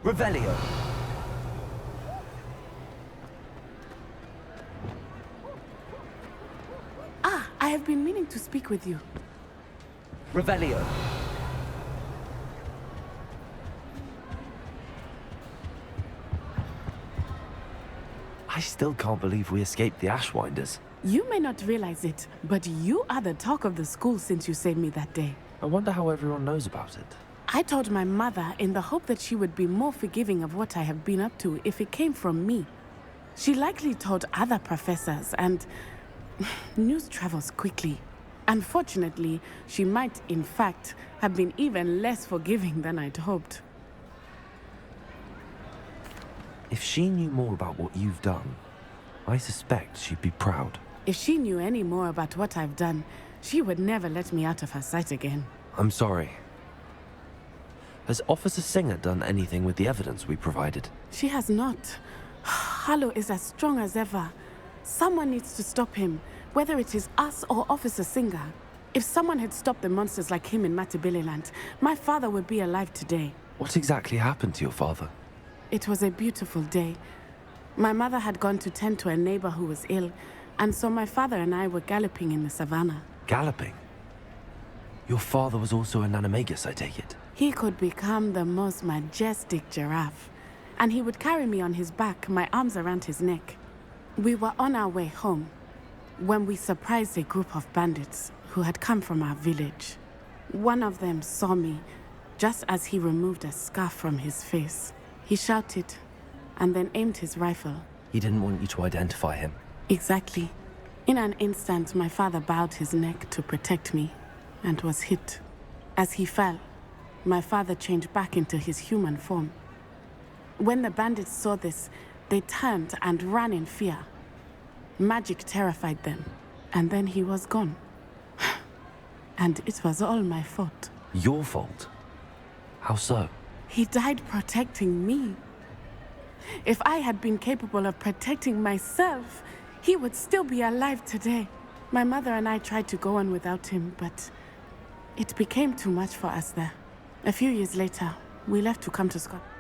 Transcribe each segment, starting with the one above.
Revelio. Ah, I have been meaning to speak with you. Revelio. I still can't believe we escaped the Ashwinders. You may not realize it, but you are the talk of the school since you saved me that day. I wonder how everyone knows about it. I told my mother in the hope that she would be more forgiving of what I have been up to if it came from me. She likely told other professors, and news travels quickly. Unfortunately, she might, in fact, have been even less forgiving than I'd hoped. If she knew more about what you've done, I suspect she'd be proud. If she knew any more about what I've done, she would never let me out of her sight again. I'm sorry. Has Officer Singer done anything with the evidence we provided? She has not. Harlow is as strong as ever. Someone needs to stop him, whether it is us or Officer Singer. If someone had stopped the monsters like him in Matabeleland, my father would be alive today. What exactly happened to your father? It was a beautiful day. My mother had gone to tend to a neighbor who was ill, and so my father and I were galloping in the savannah. Galloping? Your father was also an animagus, I take it? He could become the most majestic giraffe, and he would carry me on his back, my arms around his neck. We were on our way home when we surprised a group of bandits who had come from our village. One of them saw me just as he removed a scarf from his face. He shouted and then aimed his rifle. He didn't want you to identify him. Exactly. In an instant, my father bowed his neck to protect me and was hit. As he fell, my father changed back into his human form. When the bandits saw this, they turned and ran in fear. Magic terrified them, and then he was gone. And it was all my fault. Your fault? How so? He died protecting me. If I had been capable of protecting myself, he would still be alive today. My mother and I tried to go on without him, but it became too much for us there. A few years later, we left to come to Scotland.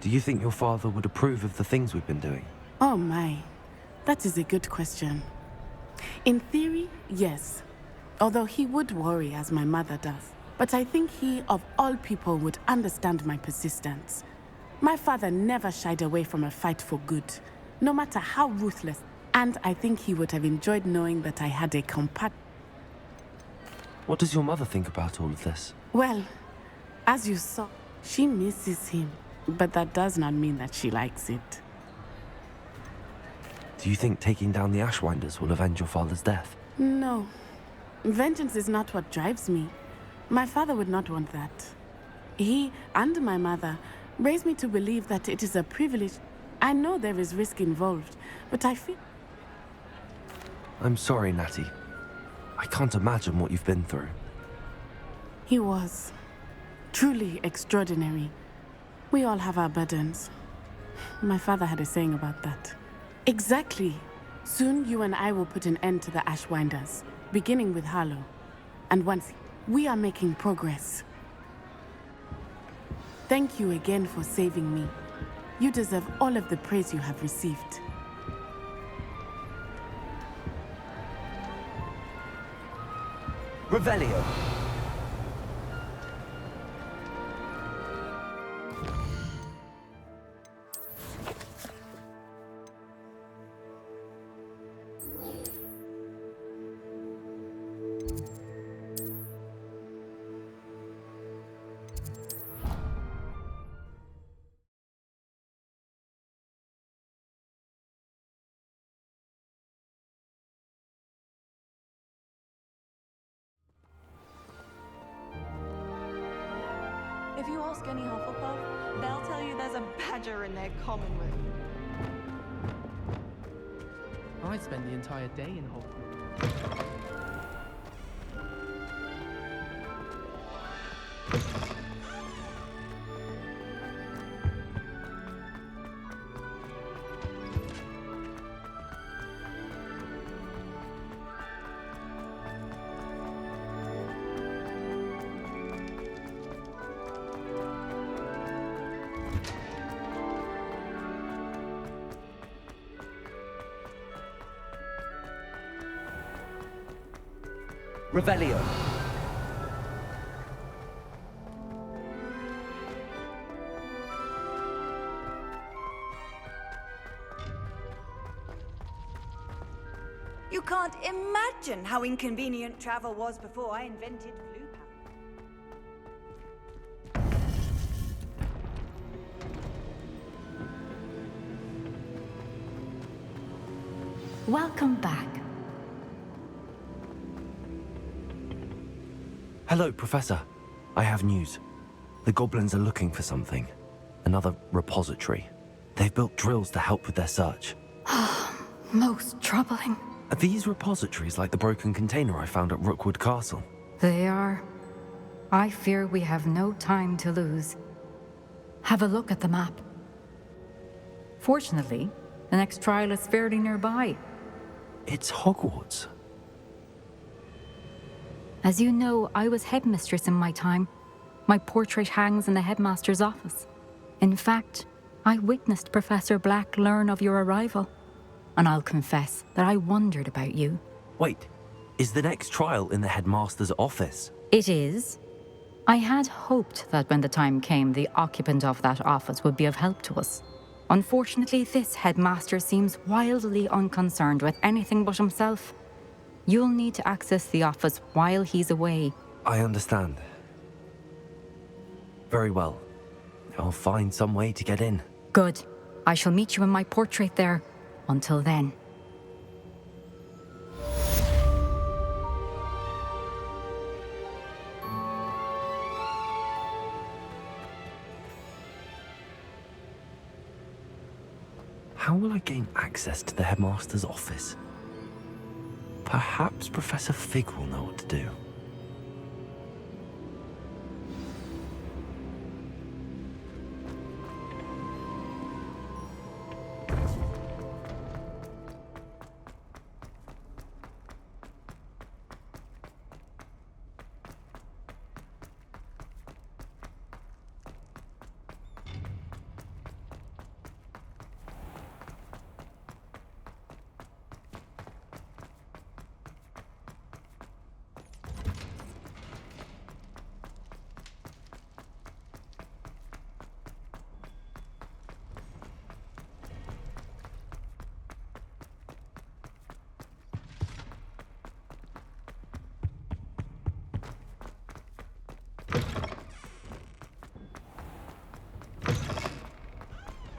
Do you think your father would approve of the things we've been doing? Oh my, that is a good question. In theory, yes. Although he would worry as my mother does. But I think he, of all people, would understand my persistence. My father never shied away from a fight for good, no matter how ruthless. And I think he would have enjoyed knowing that I had a compact. What does your mother think about all of this? Well, as you saw, she misses him. But that does not mean that she likes it. Do you think taking down the Ashwinders will avenge your father's death? No. Vengeance is not what drives me. My father would not want that. He and my mother raised me to believe that it is a privilege. I know there is risk involved, but I feel... I'm sorry, Natty. I can't imagine what you've been through. He was truly extraordinary. We all have our burdens. My father had a saying about that. Exactly. Soon you and I will put an end to the Ashwinders, beginning with Harlow. And once we are making progress. Thank you again for saving me. You deserve all of the praise you have received. Revelio. If you ask any Hufflepuff, they'll tell you there's a badger in their common room. I spend the entire day in Hogwarts. Revelio. You can't imagine how inconvenient travel was before I invented blue power. Welcome back. Hello, Professor. I have news. The goblins are looking for something. Another repository. They've built drills to help with their search. Most troubling. Are these repositories like the broken container I found at Rookwood Castle? They are. I fear we have no time to lose. Have a look at the map. Fortunately, the next trial is fairly nearby. It's Hogwarts. As you know, I was headmistress in my time. My portrait hangs in the headmaster's office. In fact, I witnessed Professor Black learn of your arrival. And I'll confess that I wondered about you. Wait, is the next trial in the headmaster's office? It is. I had hoped that when the time came, the occupant of that office would be of help to us. Unfortunately, this headmaster seems wildly unconcerned with anything but himself. You'll need to access the office while he's away. I understand. Very well. I'll find some way to get in. Good. I shall meet you in my portrait there. Until then. How will I gain access to the headmaster's office? Perhaps Professor Fig will know what to do.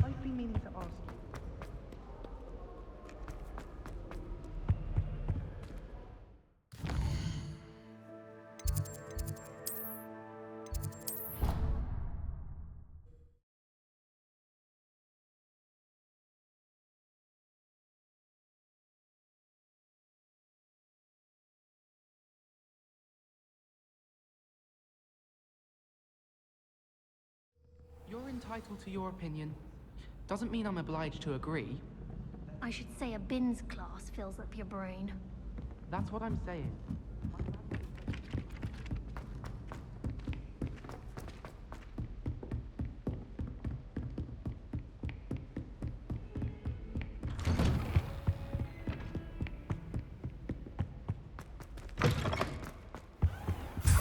I've been meaning to ask you. You're entitled to your opinion. Doesn't mean I'm obliged to agree. I should say a bins class fills up your brain. That's what I'm saying.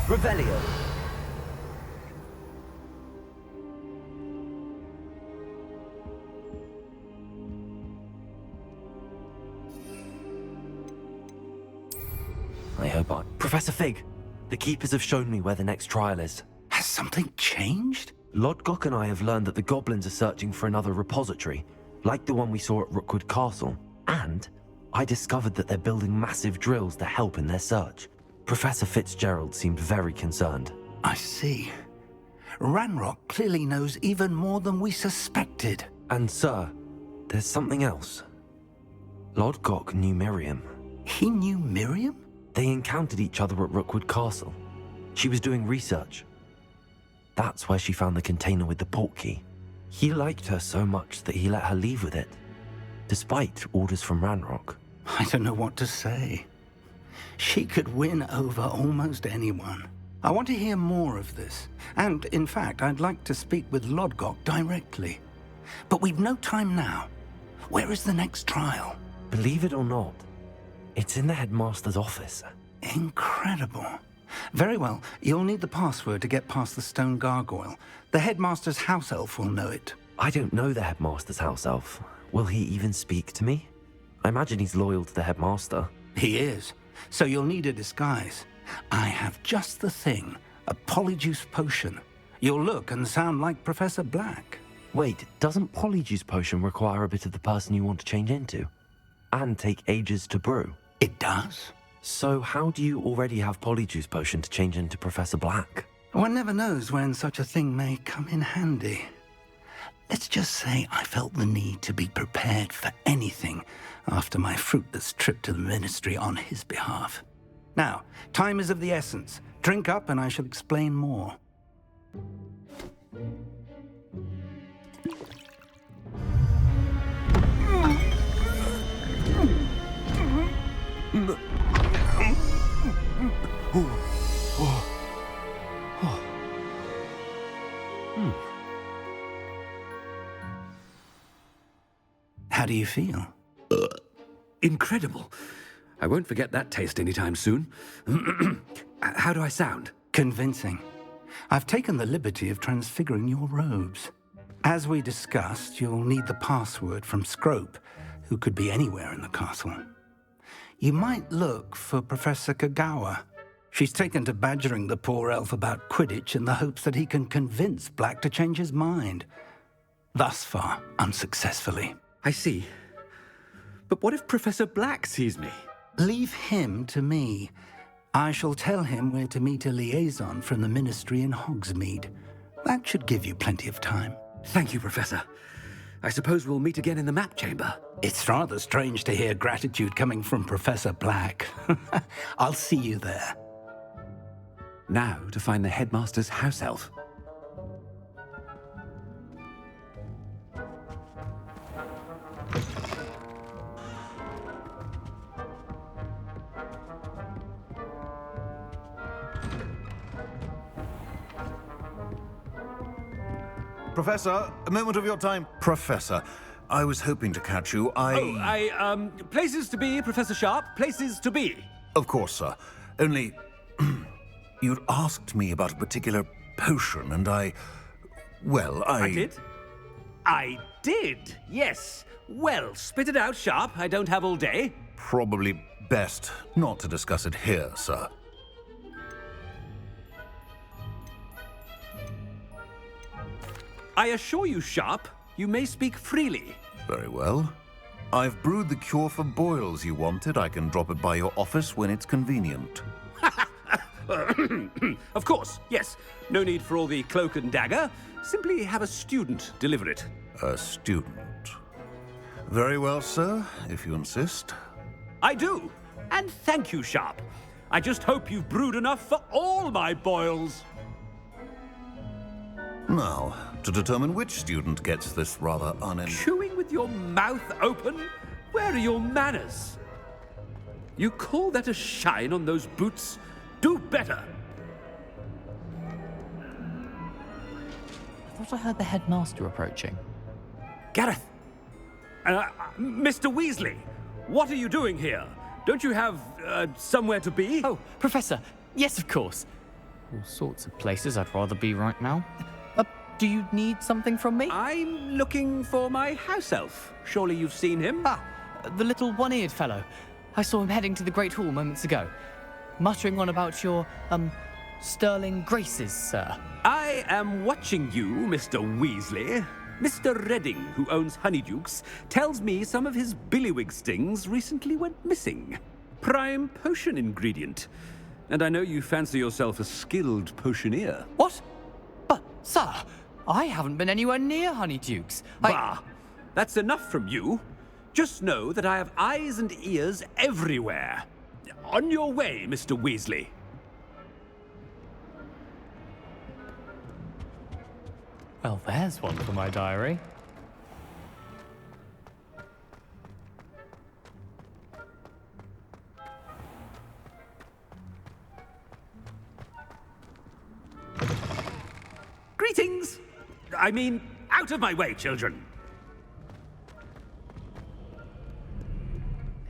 Revelio. I hope I... Professor Fig, the Keepers have shown me where the next trial is. Has something changed? Lodgok and I have learned that the goblins are searching for another repository, like the one we saw at Rookwood Castle. And I discovered that they're building massive drills to help in their search. Professor Fitzgerald seemed very concerned. I see. Ranrock clearly knows even more than we suspected. And sir, there's something else. Lodgok knew Miriam. He knew Miriam? They encountered each other at Rookwood Castle. She was doing research. That's where she found the container with the portkey. He liked her so much that he let her leave with it, despite orders from Ranrock. I don't know what to say. She could win over almost anyone. I want to hear more of this. And, in fact, I'd like to speak with Lodgok directly. But we've no time now. Where is the next trial? Believe it or not, it's in the headmaster's office. Incredible. Very well. You'll need the password to get past the stone gargoyle. The headmaster's house elf will know it. I don't know the headmaster's house elf. Will he even speak to me? I imagine he's loyal to the headmaster. He is. So you'll need a disguise. I have just the thing. A polyjuice potion. You'll look and sound like Professor Black. Wait, doesn't polyjuice potion require a bit of the person you want to change into? And take ages to brew? It does. So how do you already have polyjuice potion to change into Professor Black? One never knows when such a thing may come in handy. Let's just say I felt the need to be prepared for anything after my fruitless trip to the ministry on his behalf. Now, time is of the essence. Drink up and I shall explain more. How do you feel? Incredible. I won't forget that taste anytime soon. How do I sound? Convincing. I've taken the liberty of transfiguring your robes. As we discussed, you'll need the password from Scrope, who could be anywhere in the castle. You might look for Professor Kagawa. She's taken to badgering the poor elf about Quidditch in the hopes that he can convince Black to change his mind. Thus far, unsuccessfully. I see. But what if Professor Black sees me? Leave him to me. I shall tell him where to meet a liaison from the ministry in Hogsmeade. That should give you plenty of time. Thank you, Professor. I suppose we'll meet again in the map chamber. It's rather strange to hear gratitude coming from Professor Black. I'll see you there. Now to find the headmaster's house elf. Professor, a moment of your time. Professor, I was hoping to catch you. Places to be, Professor Sharp. Places to be. Of course, sir. Only, you'd asked me about a particular potion, and I did? I did, yes. Well, spit it out, Sharp. I don't have all day. Probably best not to discuss it here, sir. I assure you, Sharp, you may speak freely. Very well. I've brewed the cure for boils you wanted. I can drop it by your office when it's convenient. Of course, yes. No need for all the cloak and dagger. Simply have a student deliver it. A student. Very well, sir, if you insist. I do. And thank you, Sharp. I just hope you've brewed enough for all my boils. Now, to determine which student gets this rather Chewing with your mouth open? Where are your manners? You call that a shine on those boots? Do better! I thought I heard the headmaster approaching. Gareth! Mr. Weasley, what are you doing here? Don't you have, somewhere to be? Oh, Professor, yes, of course. All sorts of places I'd rather be right now. Do you need something from me? I'm looking for my house elf. Surely you've seen him? Ah, the little one-eared fellow. I saw him heading to the Great Hall moments ago, muttering on about your, sterling graces, sir. I am watching you, Mr. Weasley. Mr. Redding, who owns Honeydukes, tells me some of his billywig stings recently went missing. Prime potion ingredient. And I know you fancy yourself a skilled potioneer. What? But, sir, I haven't been anywhere near Honeydukes. Bah! That's enough from you. Just know that I have eyes and ears everywhere. On your way, Mr. Weasley. Well, there's one for my diary. Greetings! I mean, out of my way, children!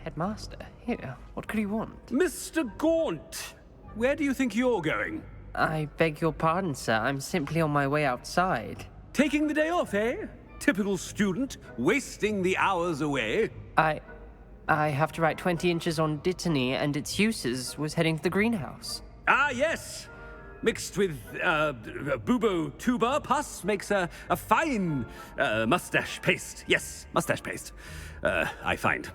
Headmaster? Here, what could he want? Mr. Gaunt! Where do you think you're going? I beg your pardon, sir. I'm simply on my way outside. Taking the day off, eh? Typical student, wasting the hours away. I have to write 20 inches on Dittany and its uses. Was heading to the greenhouse. Ah, yes! Mixed with bubo tuber pus makes a fine mustache paste. Yes, mustache paste. I find.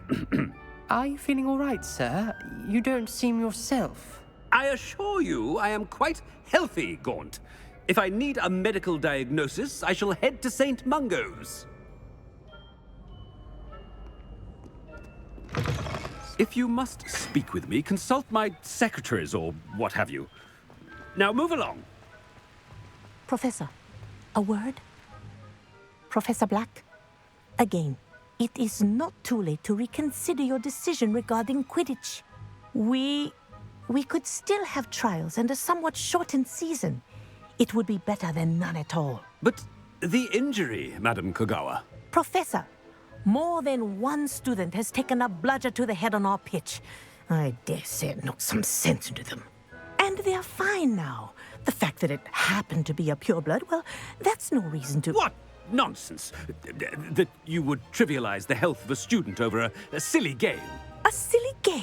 Are you feeling all right, sir? You don't seem yourself. I assure you I am quite healthy, Gaunt. If I need a medical diagnosis, I shall head to St. Mungo's. If you must speak with me, consult my secretaries or what have you. Now move along. Professor, a word? Professor Black, again, it is not too late to reconsider your decision regarding Quidditch. We could still have trials and a somewhat shortened season. It would be better than none at all. But the injury, Madam Kogawa. Professor, more than one student has taken a bludger to the head on our pitch. I dare say it knocked some sense into them. And they're fine now. The fact that it happened to be a pureblood, well, that's no reason to... What nonsense! That you would trivialize the health of a student over a silly game. A silly game?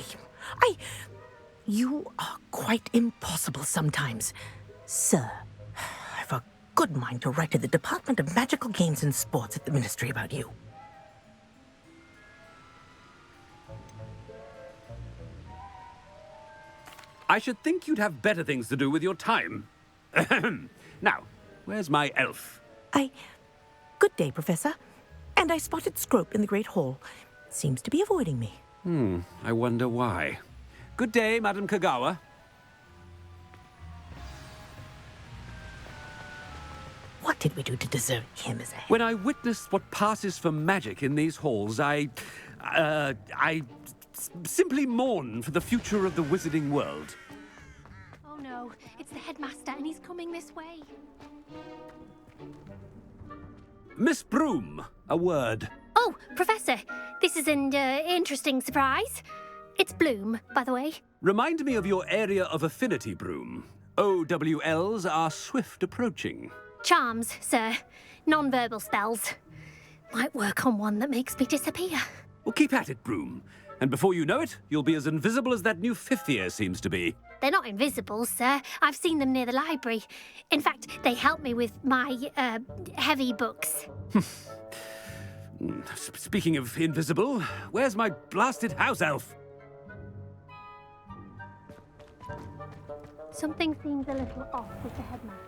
You are quite impossible sometimes. Sir, I've a good mind to write to the Department of Magical Games and Sports at the Ministry about you. I should think you'd have better things to do with your time. Now, where's my elf? Good day, Professor. And I spotted Scrope in the Great Hall. Seems to be avoiding me. I wonder why. Good day, Madam Kogawa. What did we do to deserve him as a... When I witnessed what passes for magic in these halls, I simply mourn for the future of the wizarding world. Oh no, it's the headmaster and he's coming this way. Miss Broom, a word. Oh, Professor, this is an interesting surprise. It's Bloom, by the way. Remind me of your area of affinity, Broom. OWLs are swift approaching. Charms, sir. Non-verbal spells. Might work on one that makes me disappear. Well, keep at it, Broom. And before you know it, you'll be as invisible as that new fifth year seems to be. They're not invisible, sir. I've seen them near the library. In fact, they help me with my, heavy books. Speaking of invisible, where's my blasted house elf? Something seems a little off with the headmaster.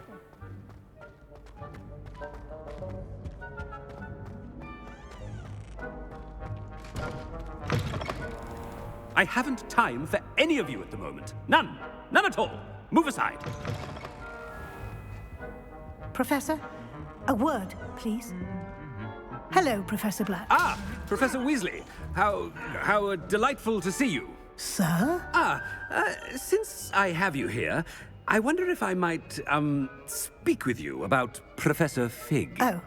I haven't time for any of you at the moment. None. None at all. Move aside. Professor, a word, please. Hello, Professor Black. Ah, Professor Weasley. How delightful to see you. Sir? Since I have you here, I wonder if I might, speak with you about Professor Fig. Oh,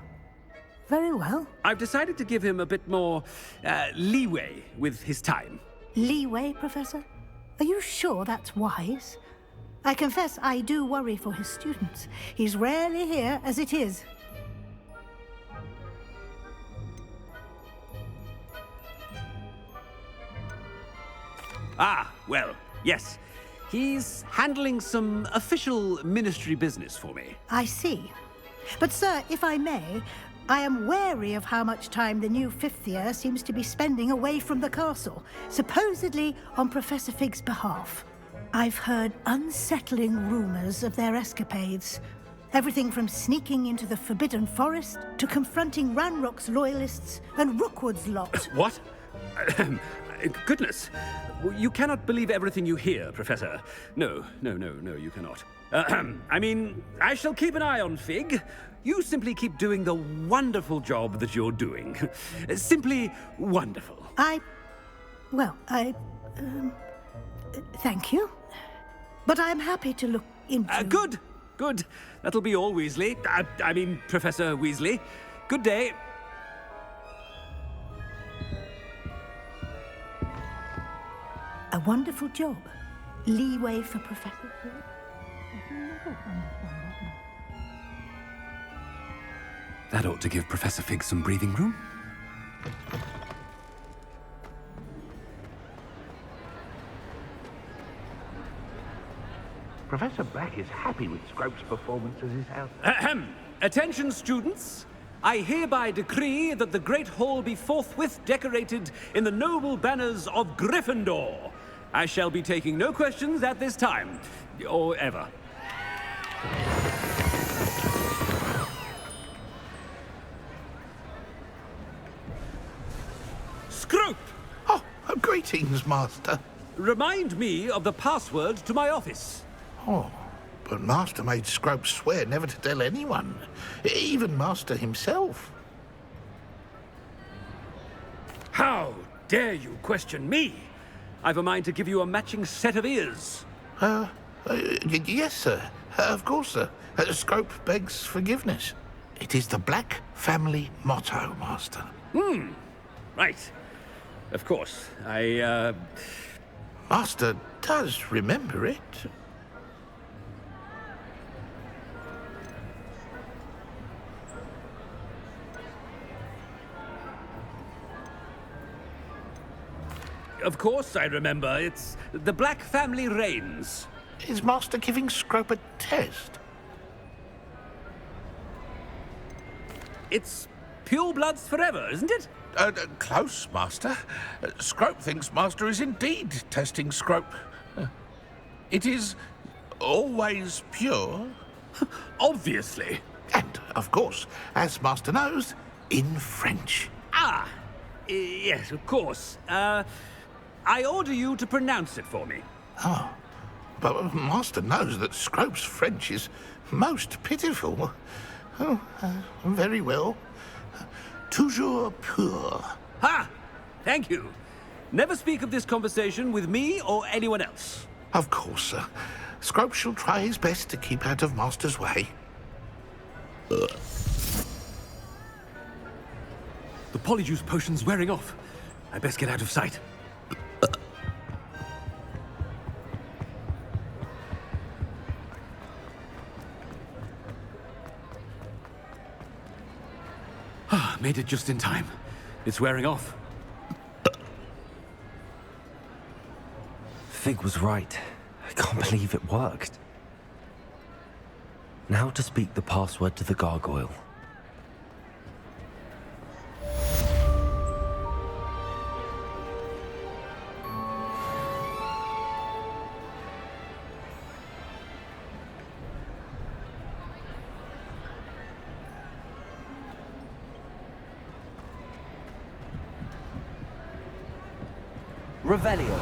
very well. I've decided to give him a bit more, leeway with his time. Leeway, Professor? Are you sure that's wise? I confess I do worry for his students. He's rarely here as it is. Ah, well, yes. He's handling some official ministry business for me. I see. But, sir, if I may, I am wary of how much time the new fifth year seems to be spending away from the castle, supposedly on Professor Fig's behalf. I've heard unsettling rumors of their escapades. Everything from sneaking into the Forbidden Forest to confronting Ranrock's loyalists and Rookwood's lot. What? Goodness. You cannot believe everything you hear, Professor. No, you cannot. I mean, I shall keep an eye on Fig. You simply keep doing the wonderful job that you're doing. Simply wonderful. Thank you. But I'm happy to look into... Good. That'll be all, Weasley. I mean, Professor Weasley. Good day. A wonderful job. Leeway for Professor. That ought to give Professor Fig some breathing room. Professor Black is happy with Scrope's performance as his house. Ahem. Attention, students. I hereby decree that the Great Hall be forthwith decorated in the noble banners of Gryffindor. I shall be taking no questions at this time, or ever. Scrope! Oh, greetings, Master. Remind me of the password to my office. Oh, but Master made Scrope swear never to tell anyone, even Master himself. How dare you question me? I've a mind to give you a matching set of ears. Yes, sir. Of course, sir. Scrope begs forgiveness. It is the Black family motto, Master. Right. Of course. Master does remember it. Of course I remember. It's the Black family reigns. Is Master giving Scrope a test? It's pure bloods forever, isn't it? Close, Master. Scrope thinks Master is indeed testing Scrope. It is always pure. Obviously. And, of course, as Master knows, in French. Ah, yes, of course. I order you to pronounce it for me. Oh, but Master knows that Scrope's French is most pitiful. Oh, very well. Toujours pur. Ha! Thank you. Never speak of this conversation with me or anyone else. Of course, sir. Scrope shall try his best to keep out of Master's way. The polyjuice potion's wearing off. I best get out of sight. Made it just in time. It's wearing off. Fig was right. I can't believe it worked. Now to speak the password to the gargoyle. Revelio.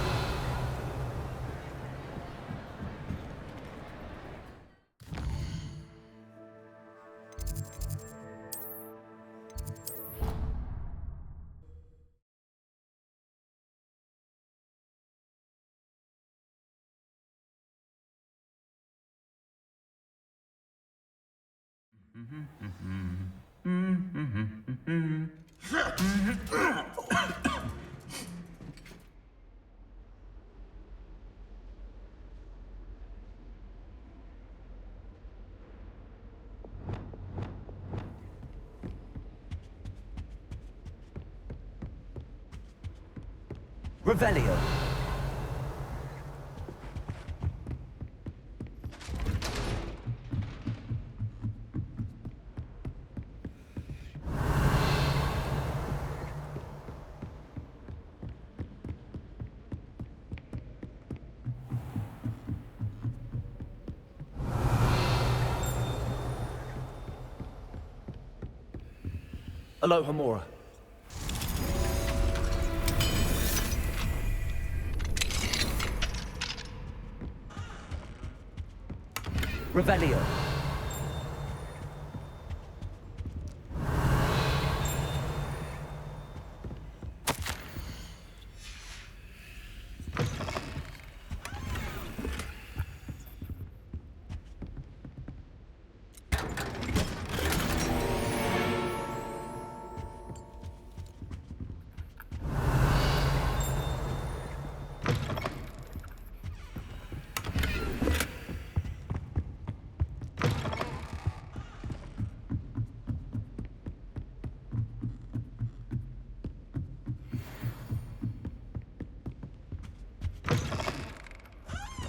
Revelio. Aloha Mora. Revelio.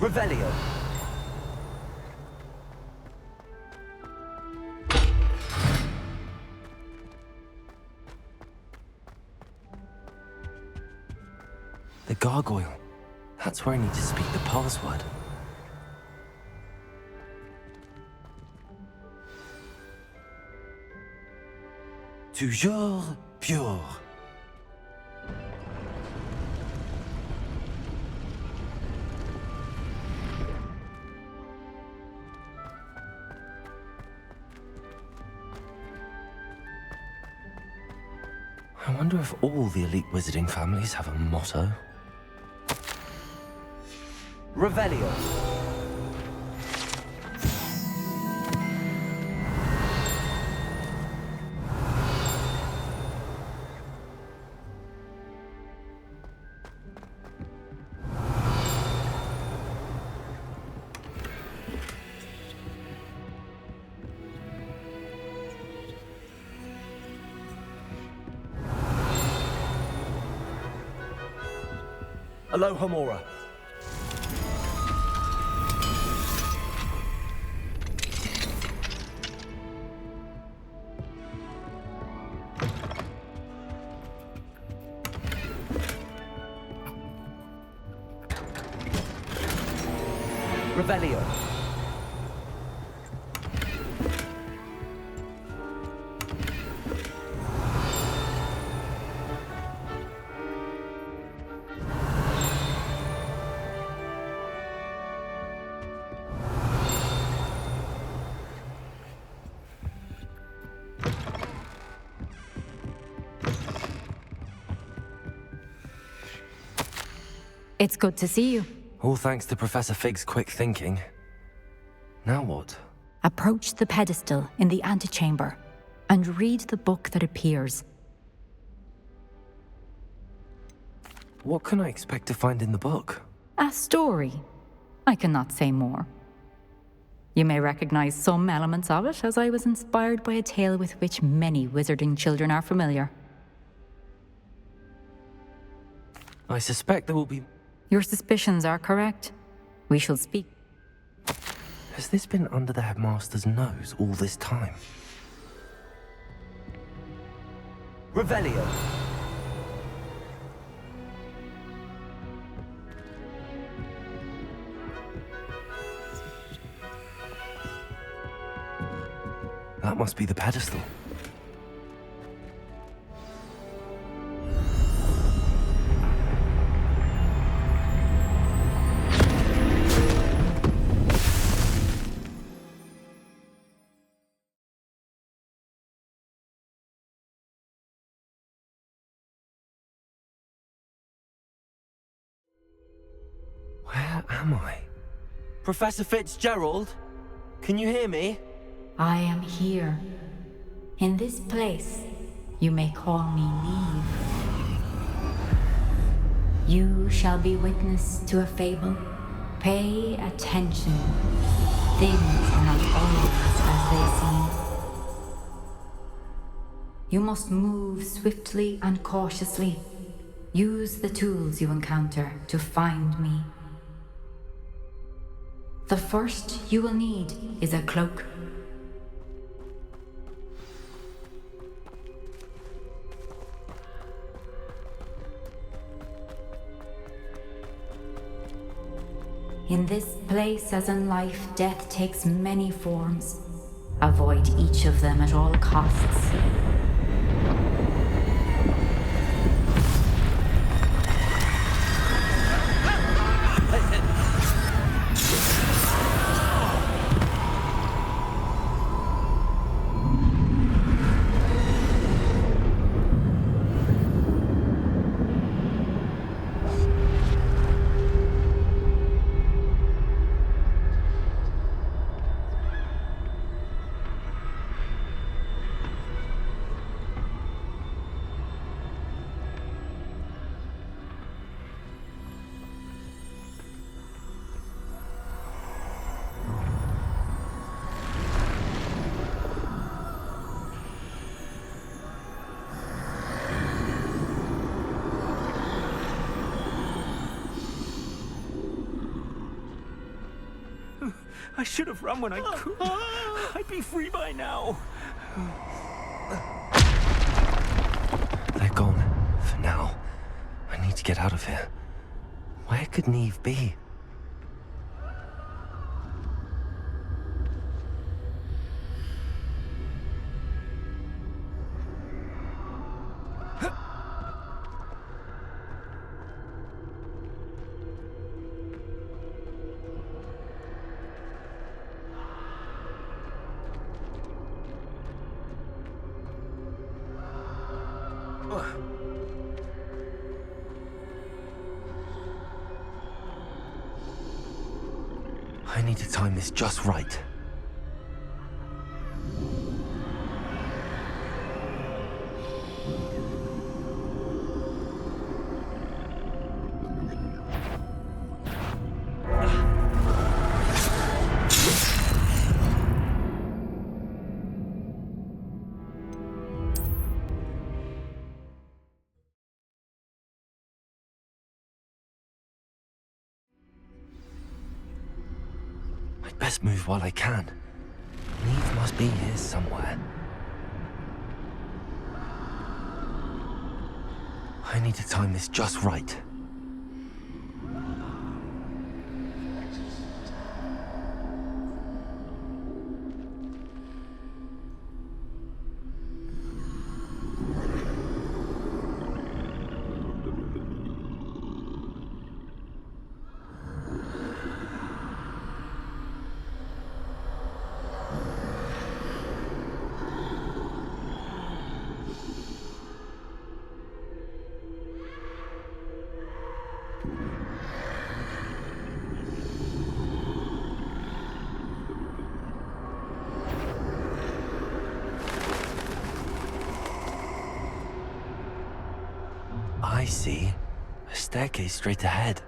Revelio. The gargoyle. That's where I need to speak the password. Toujours pure. I wonder if all the elite wizarding families have a motto. Revelio. Aloha Mora. Revelio. It's good to see you. All thanks to Professor Fig's quick thinking. Now what? Approach the pedestal in the antechamber and read the book that appears. What can I expect to find in the book? A story. I cannot say more. You may recognize some elements of it, as I was inspired by a tale with which many wizarding children are familiar. I suspect there will be... Your suspicions are correct. We shall speak. Has this been under the headmaster's nose all this time? Revelio. That must be the pedestal. Where am I? Professor Fitzgerald? Can you hear me? I am here. In this place, you may call me Neve. You shall be witness to a fable. Pay attention. Things are not always as they seem. You must move swiftly and cautiously. Use the tools you encounter to find me. The first you will need is a cloak. In this place, as in life, death takes many forms. Avoid each of them at all costs. I should have run when I could. I'd be free by now. They're gone. For now. I need to get out of here. Where could Neve be? I need to time this just right. I'd best move while I can. Neve must be here somewhere. I need to time this just right. I see. A staircase straight ahead.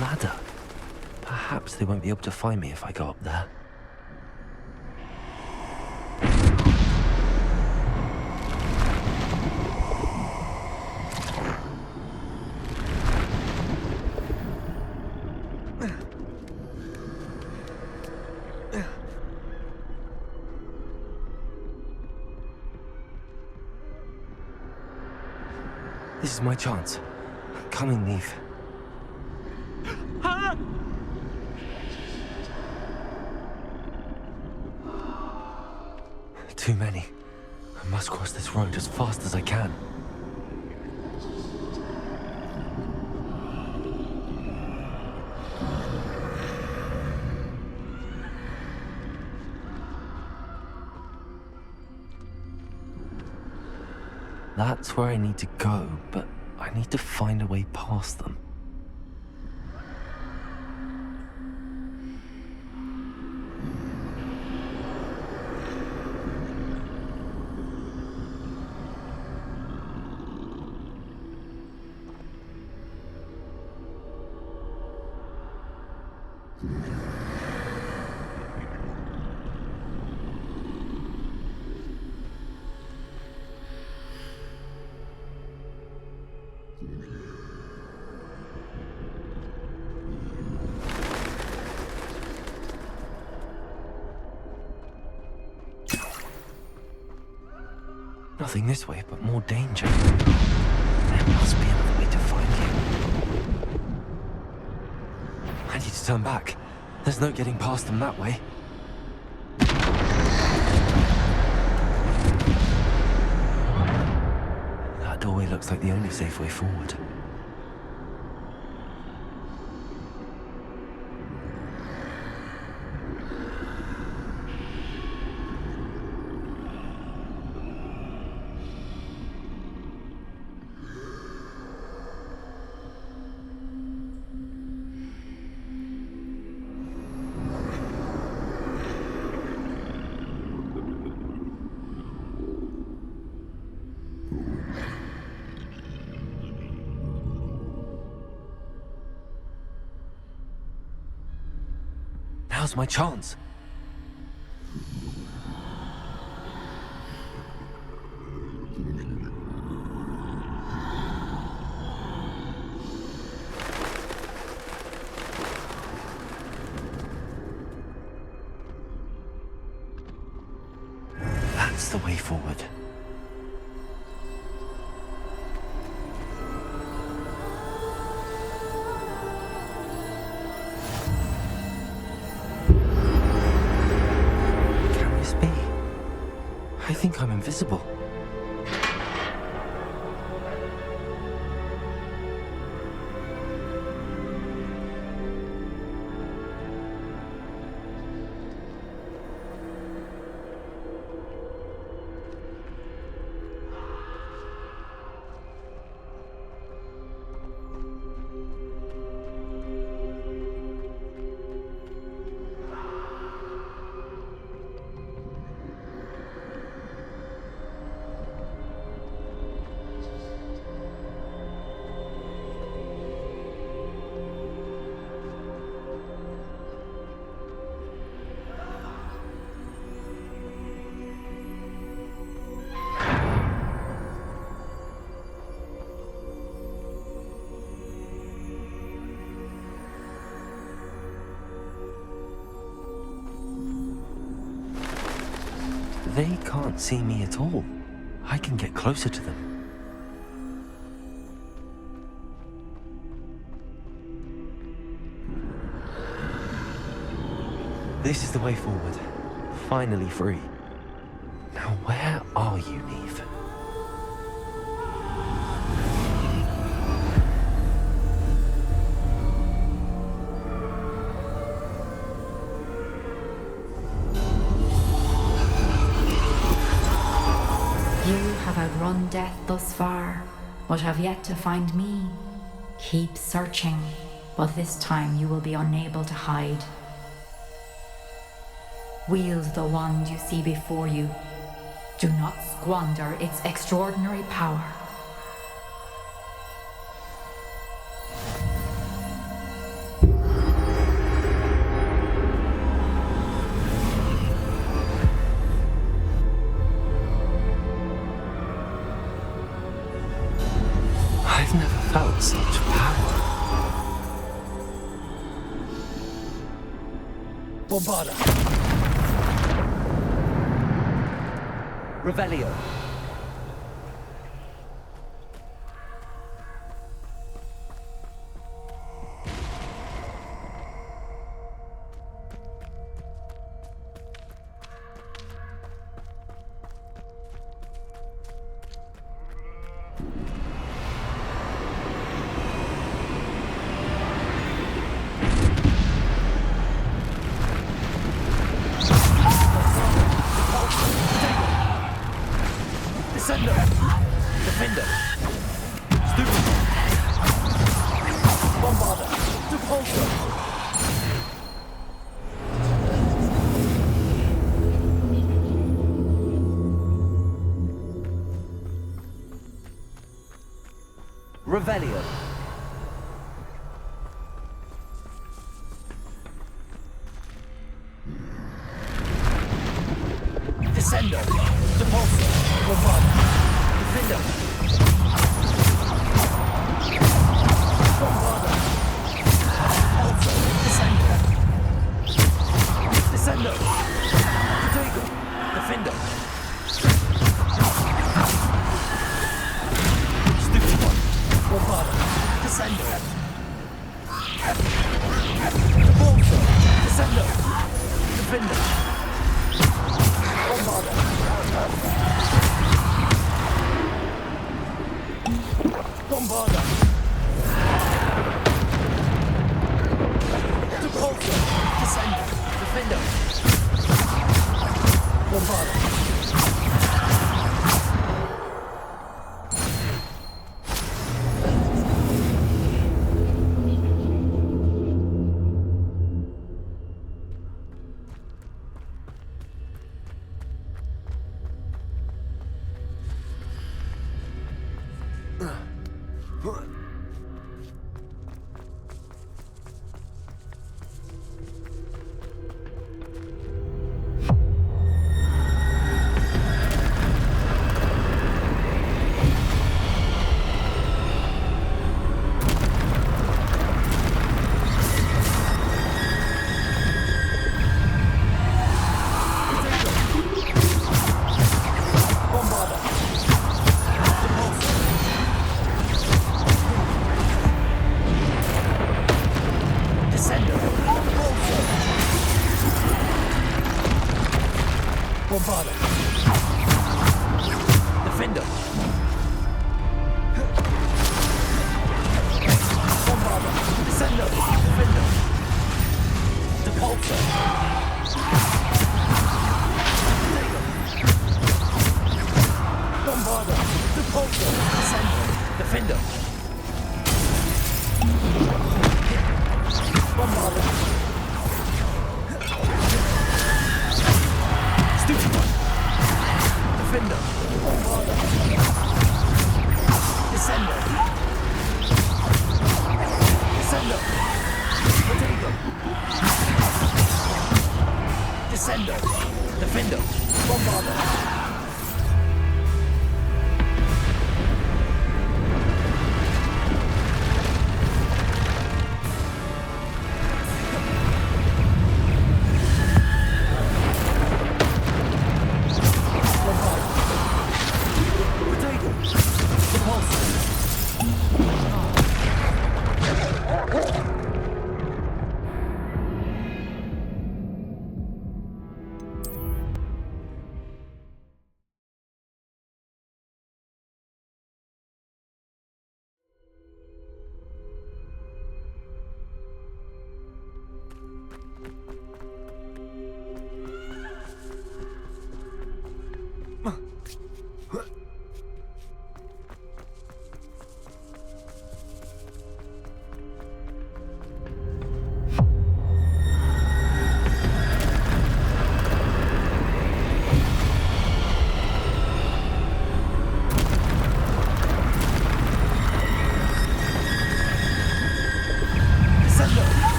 Ladder. Perhaps they won't be able to find me if I go up there. This is my chance. Coming, Neve. Too many. I must cross this road as fast as I can. That's where I need to go, but I need to find a way past them. Nothing this way, but more danger. There must be another way to find you. I need to turn back. There's no getting past them that way. That doorway looks like the only safe way forward. Now's my chance. That's the way forward. Can this be? I think I'm invisible. They can't see me at all. I can get closer to them. This is the way forward. Finally free. Now where are you, Neve? You have outrun death thus far, but have yet to find me. Keep searching, but this time you will be unable to hide. Wield the wand you see before you. Do not squander its extraordinary power. I've never felt such power. Bombarda. Revelio. Descender! Defender! Stupid! Bombarder! Repulsor! Revelio. Descender! Repulsor! Bombarder! Defender! Bombarder! Repulsor! Descender! Descender! Protego! Defender! Stupid one! Bombarder! Descender! Repulsor! Descender! Defender! Bombarder! Bombarder! Repulsor! Descender! Defender! Bombarder! Descendo. Bolso. Bombarda. Defendo. Bombarda. Descendo. Defendo. Depulso. Bombarda. Depulso. Descendo. Defendo. Bombarda. Stupid one. Defender. Bombarda. Descendo. Descendo. Potato. Descendo. Defender. Bombarda.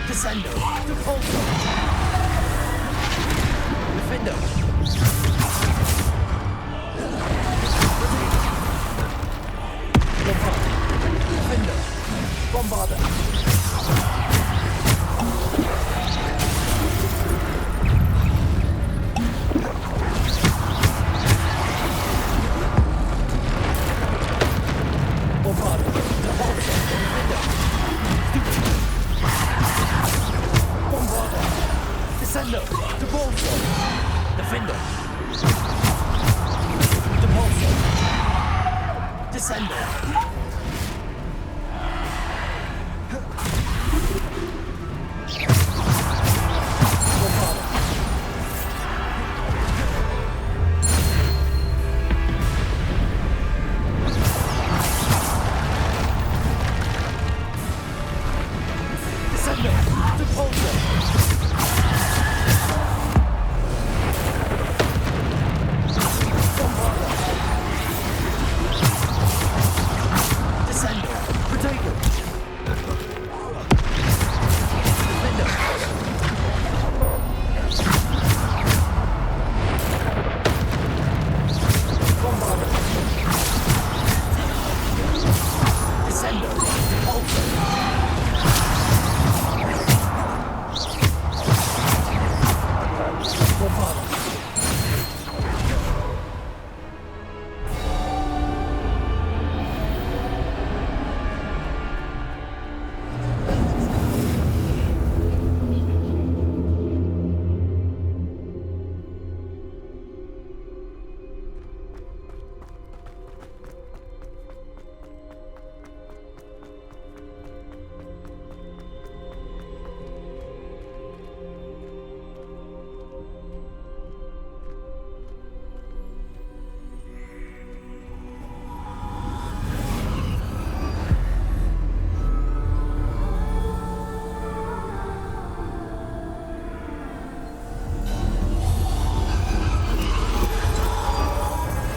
Descendo. Depulso. Defendo. Defendo. Bombarda. Bombarda. Depulso. Defendo. Bombarda. Descendo. Depulso. Defendo. Depulso. Descendo. Descendo. Depulso. Bombarda. Descendo. Potato. Defendo. Bombarda. Descendo. Depulso. Bombarda.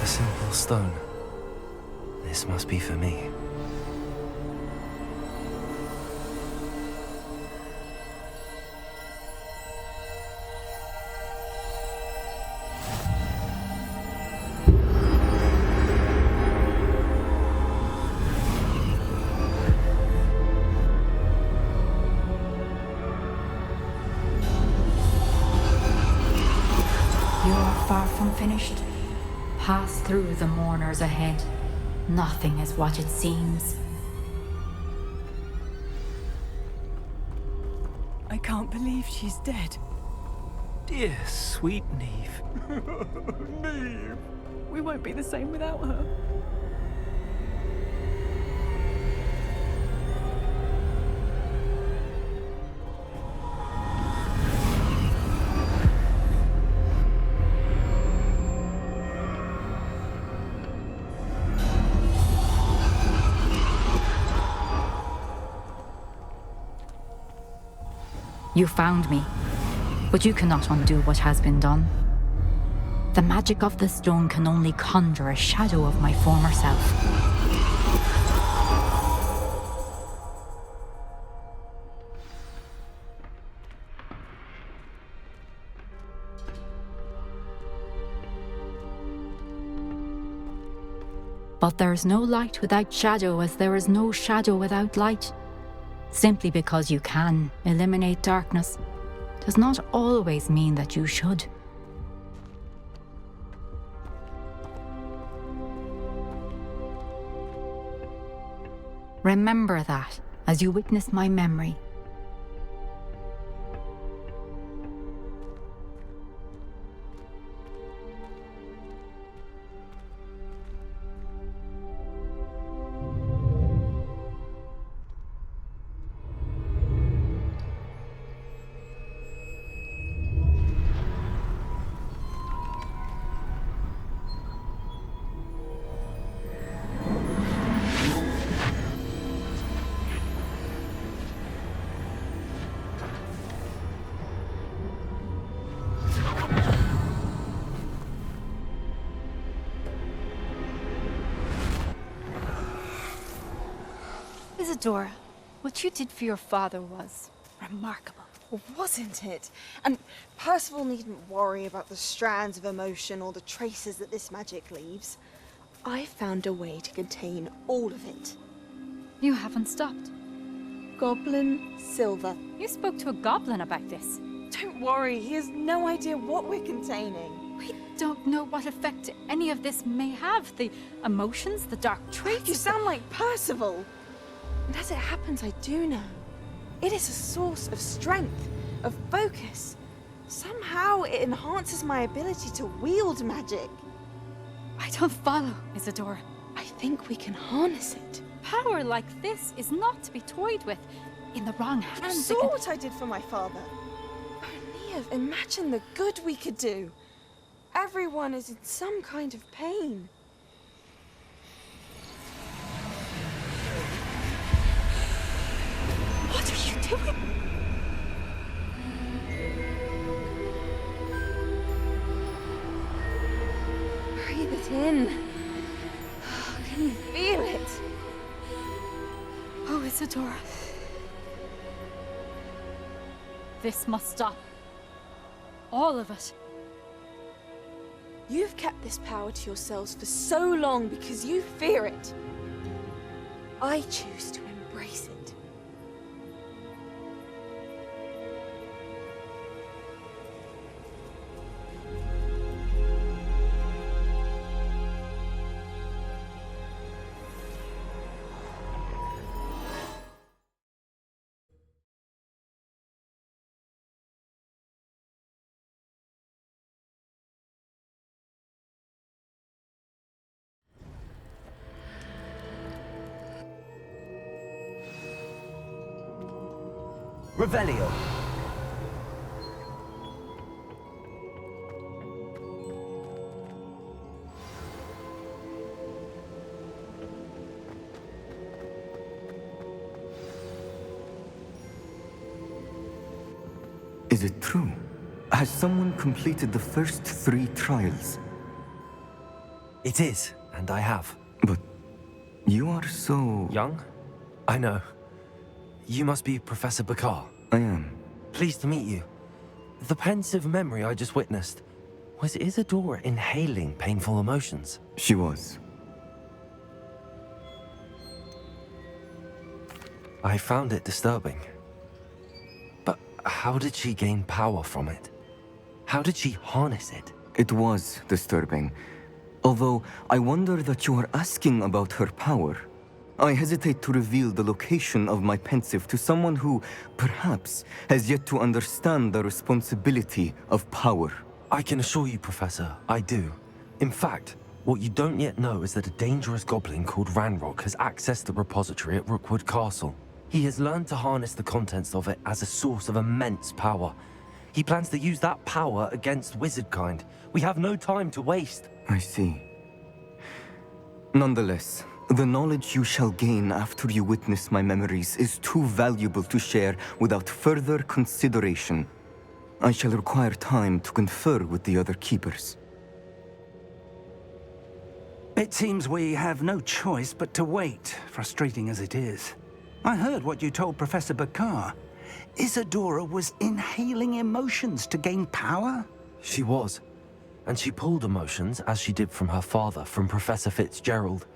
A simple stone. This must be for me. finished, pass through the mourners ahead. Nothing is what it seems. I can't believe she's dead. Dear sweet Neve. Neve! We won't be the same without her. You found me, but you cannot undo what has been done. The magic of the stone can only conjure a shadow of my former self. But there is no light without shadow, as there is no shadow without light. Simply because you can eliminate darkness does not always mean that you should. Remember that as you witness my memory. Isadora, what you did for your father was remarkable. Well, wasn't it? And Percival needn't worry about the strands of emotion or the traces that this magic leaves. I found a way to contain all of it. You haven't stopped. Goblin Silver. You spoke to a goblin about this. Don't worry, he has no idea what we're containing. We don't know what effect any of this may have. The emotions, the dark traits. You sound like Percival. And as it happens, I do know. It is a source of strength, of focus. Somehow it enhances my ability to wield magic. I don't follow, Isadora. I think we can harness it. Power like this is not to be toyed with. In the wrong hands. You saw what I did for my father. Oh, Neve, imagine the good we could do. Everyone is in some kind of pain. What are you doing? Breathe it in. Can you feel it? Oh, Isadora. This must stop. All of it. You've kept this power to yourselves for so long because you fear it. I choose to embrace it. Revelio. Is it true? Has someone completed the first 3 trials? It is, and I have. But you are so... young? I know. You must be Professor Bakar. I am. Pleased to meet you. The pensive memory I just witnessed, was Isadora inhaling painful emotions? She was. I found it disturbing. But how did she gain power from it? How did she harness it? It was disturbing. Although I wonder that you are asking about her power. I hesitate to reveal the location of my pensive to someone who, perhaps, has yet to understand the responsibility of power. I can assure you, Professor, I do. In fact, what you don't yet know is that a dangerous goblin called Ranrock has accessed the repository at Rookwood Castle. He has learned to harness the contents of it as a source of immense power. He plans to use that power against wizardkind. We have no time to waste. I see. Nonetheless, the knowledge you shall gain after you witness my memories is too valuable to share without further consideration. I shall require time to confer with the other keepers. It seems we have no choice but to wait, frustrating as it is. I heard what you told Professor Bakar. Isadora was inhaling emotions to gain power? She was. And she pulled emotions, as she did from her father, from Professor Fitzgerald,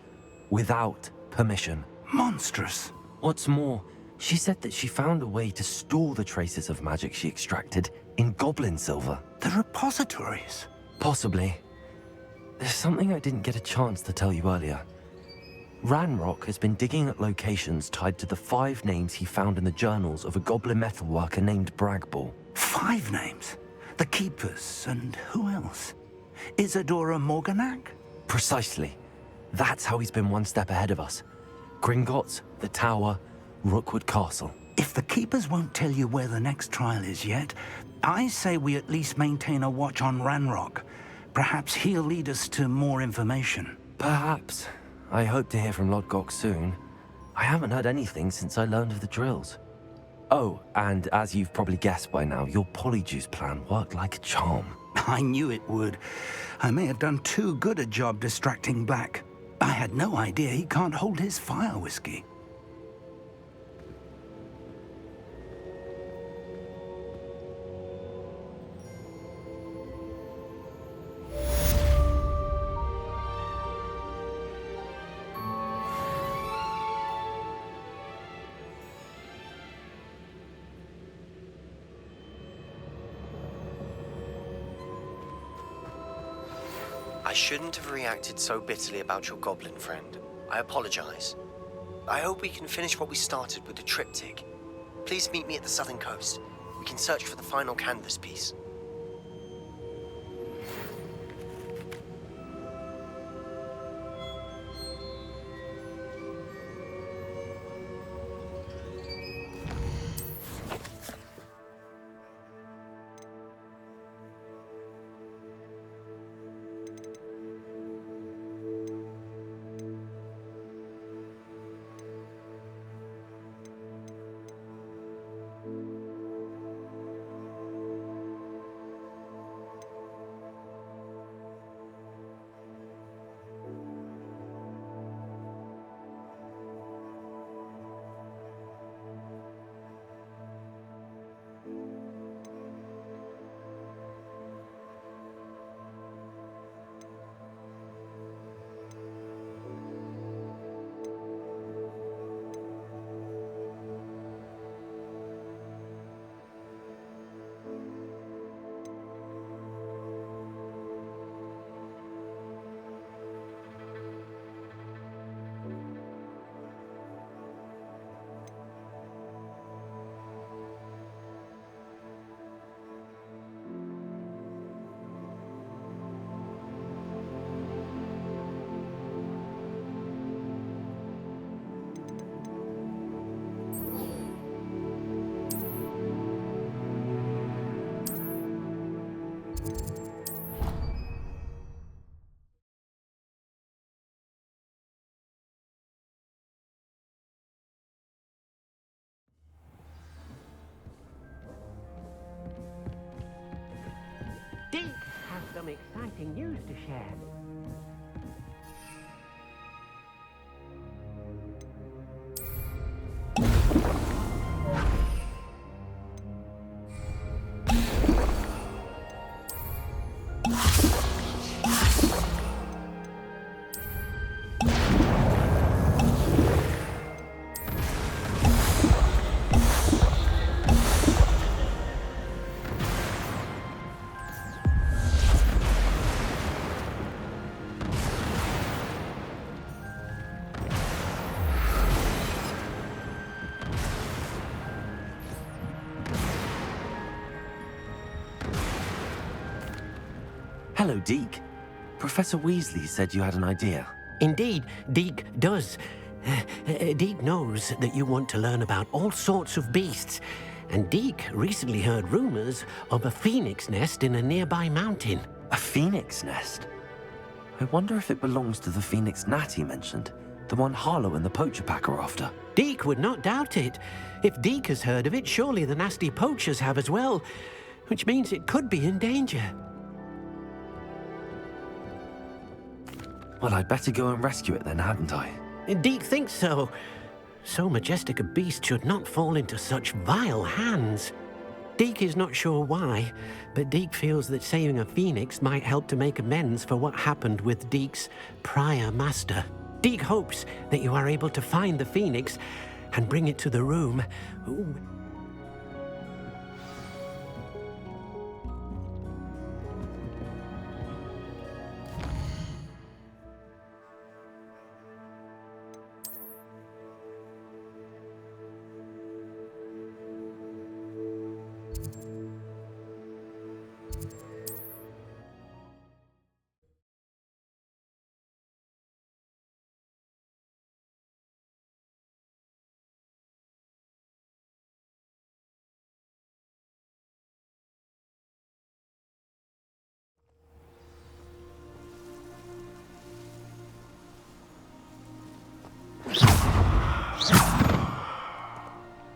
without permission. Monstrous. What's more, she said that she found a way to store the traces of magic she extracted in goblin silver. The repositories? Possibly. There's something I didn't get a chance to tell you earlier. Ranrock has been digging at locations tied to the 5 names he found in the journals of a goblin metalworker named Bragball. 5 names? The Keepers, and who else? Isadora Morganac? Precisely. That's how he's been one step ahead of us. Gringotts, the Tower, Rookwood Castle. If the Keepers won't tell you where the next trial is yet, I say we at least maintain a watch on Ranrock. Perhaps he'll lead us to more information. Perhaps. I hope to hear from Lodgok soon. I haven't heard anything since I learned of the drills. Oh, and as you've probably guessed by now, your polyjuice plan worked like a charm. I knew it would. I may have done too good a job distracting Black. I had no idea he can't hold his fire whiskey. I shouldn't have reacted so bitterly about your goblin friend. I apologize. I hope we can finish what we started with the triptych. Please meet me at the southern coast. We can search for the final canvas piece. Deke has some exciting news to share. Hello, Deke. Professor Weasley said you had an idea. Indeed, Deke does. Deke knows that you want to learn about all sorts of beasts, and Deke recently heard rumors of a phoenix nest in a nearby mountain. A phoenix nest? I wonder if it belongs to the phoenix gnat he mentioned, the one Harlow and the poacher pack are after. Deke would not doubt it. If Deke has heard of it, surely the nasty poachers have as well, which means it could be in danger. Well, I'd better go and rescue it then, hadn't I? Deke thinks so. So majestic a beast should not fall into such vile hands. Deke is not sure why, but Deke feels that saving a phoenix might help to make amends for what happened with Deke's prior master. Deke hopes that you are able to find the phoenix and bring it to the room. Ooh.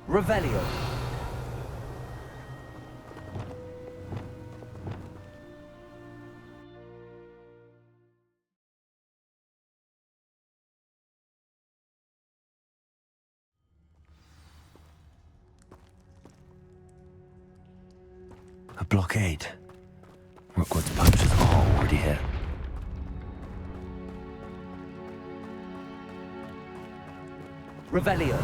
Revelio. A blockade. Rookwood's poachers are already here. Revelio.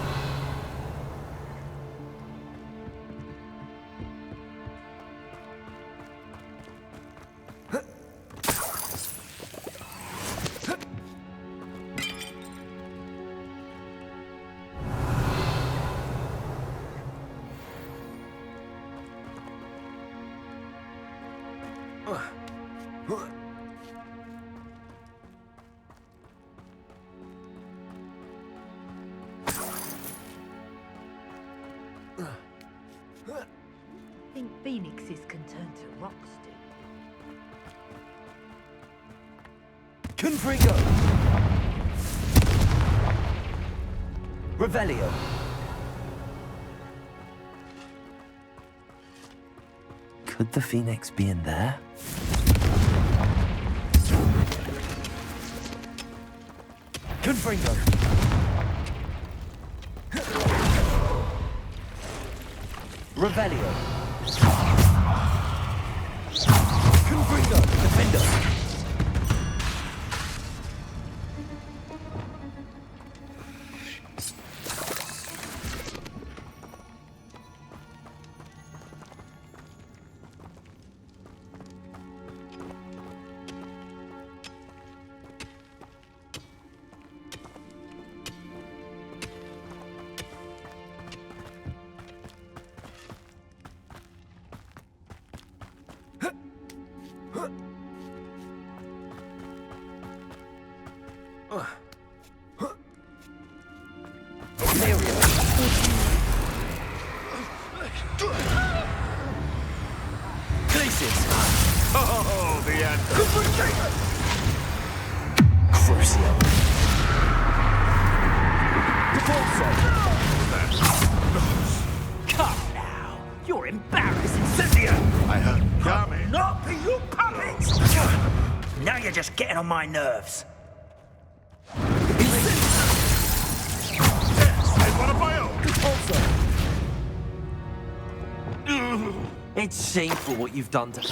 Think phoenixes can turn to rocks, do? Confringo! Revelio. Could the phoenix be in there? Confringo! Revelio. Confringo! Defender! Oh, the end. Crucio. Come now. You're embarrassing, Cynthia. I heard coming. Not be you puppets. Now you're just getting on my nerves. It's shameful what you've done to me.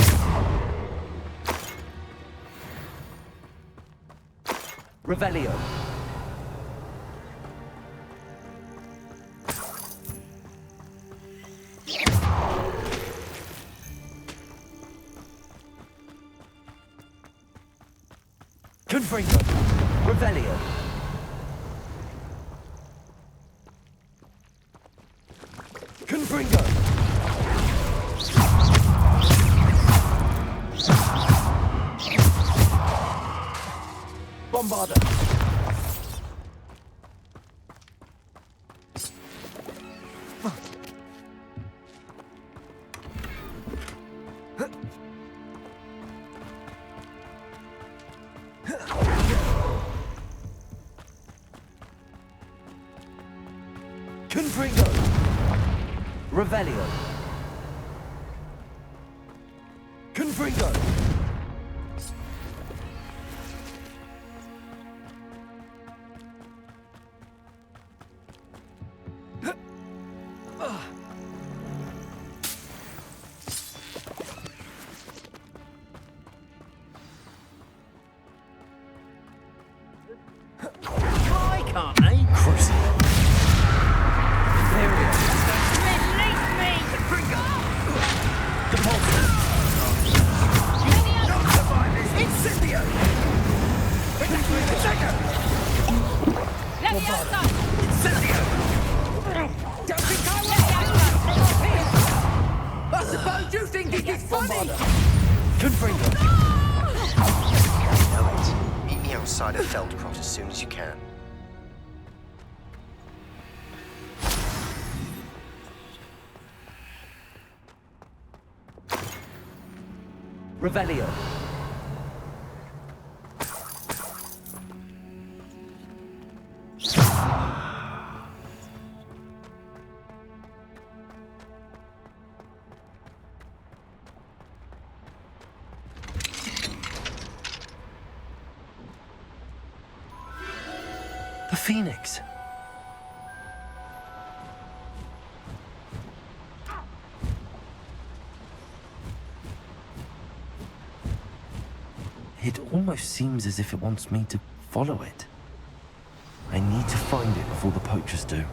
Revelio. Confringo. Revelio. Confringo. Bombarder! Confringo! Revelio! Confringo! Why can't they? Crucible! Imperial! Release me! Confringo! Not survivors! Incendio! Bombarder! Incendio! Don't think I suppose you think it is funny! Confringo! Know it. Meet me outside of Feldcroft as soon as you can. Revelio! The Phoenix! It almost seems as if it wants me to follow it. I need to find it before the poachers do.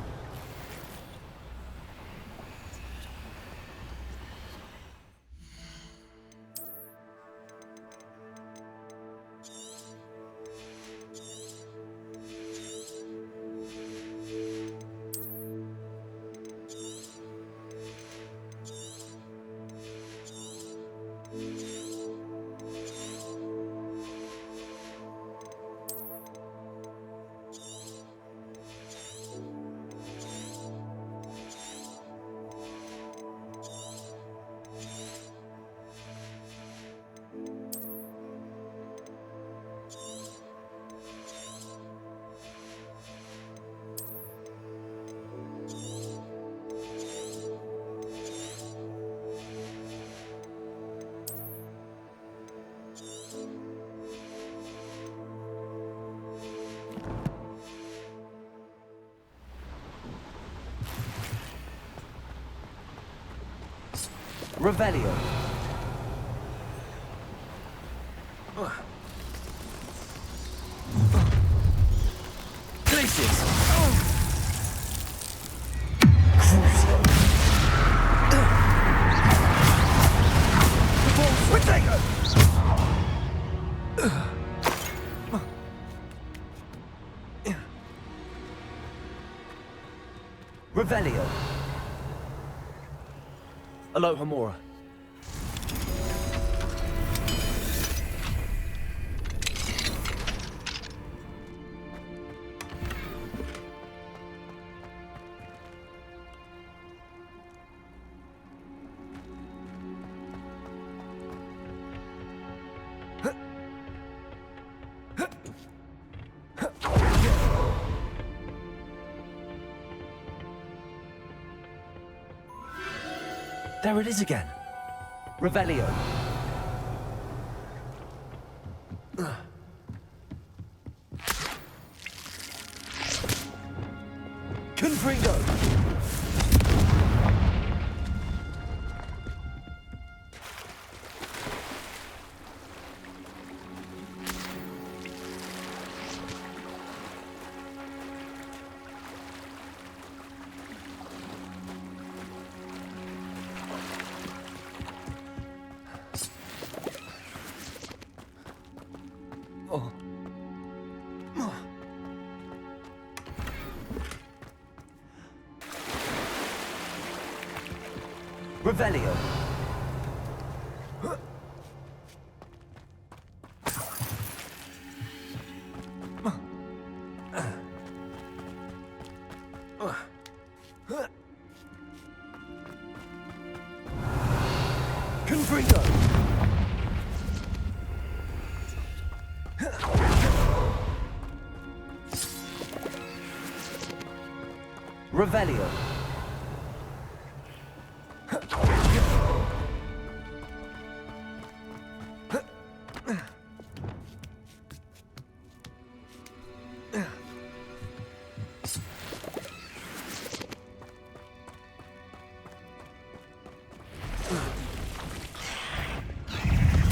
Revelio. Glaciers. Crucial. Windigo. Revelio. Aloha Mora. There it is again. Revelio. Confringo. Revelio. Confringo! Revelio!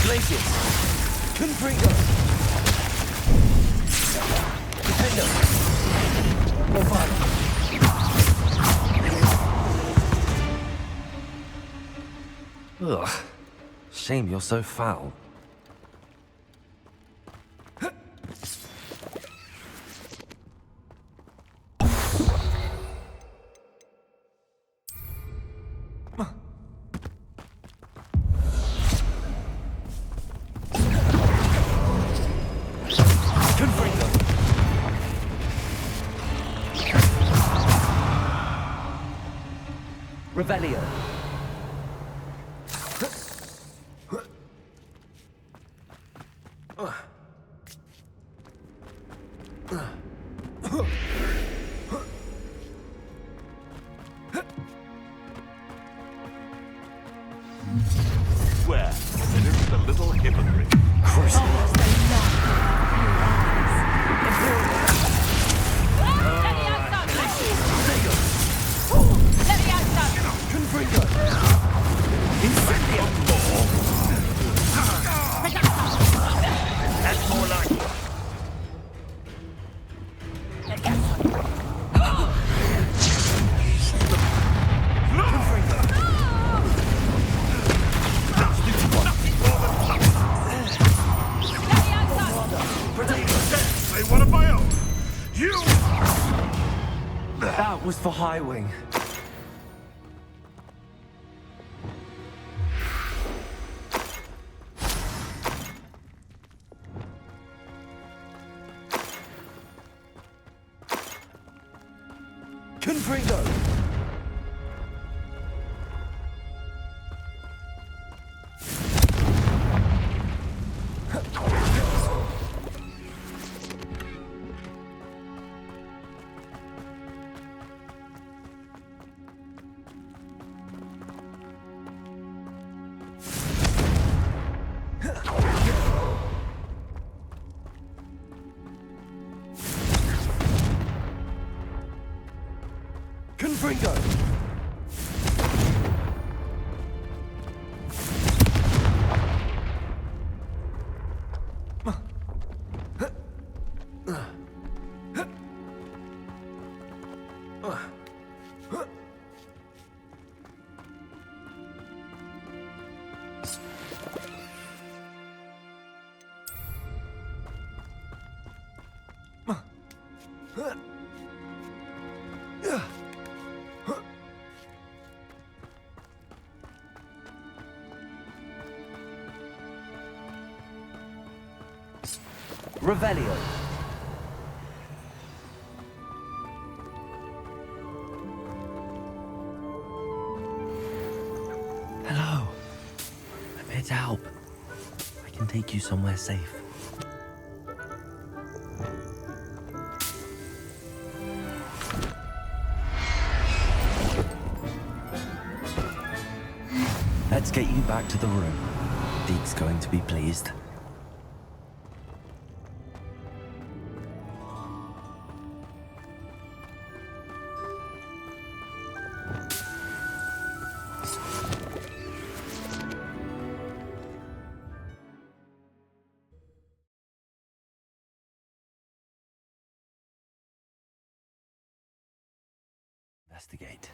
Glacius! Confringo! Defendo! Mofado! Ugh. Shame you're so foul. Revelio. Swear, consider it a little hypocrite. That's more like it. Say one of my own. You. That was for Highwing. Confringo! Confringo! Revelio. Hello. I'm here to help. I can take you somewhere safe. Let's get you back to the room. Deke's going to be pleased. Investigate.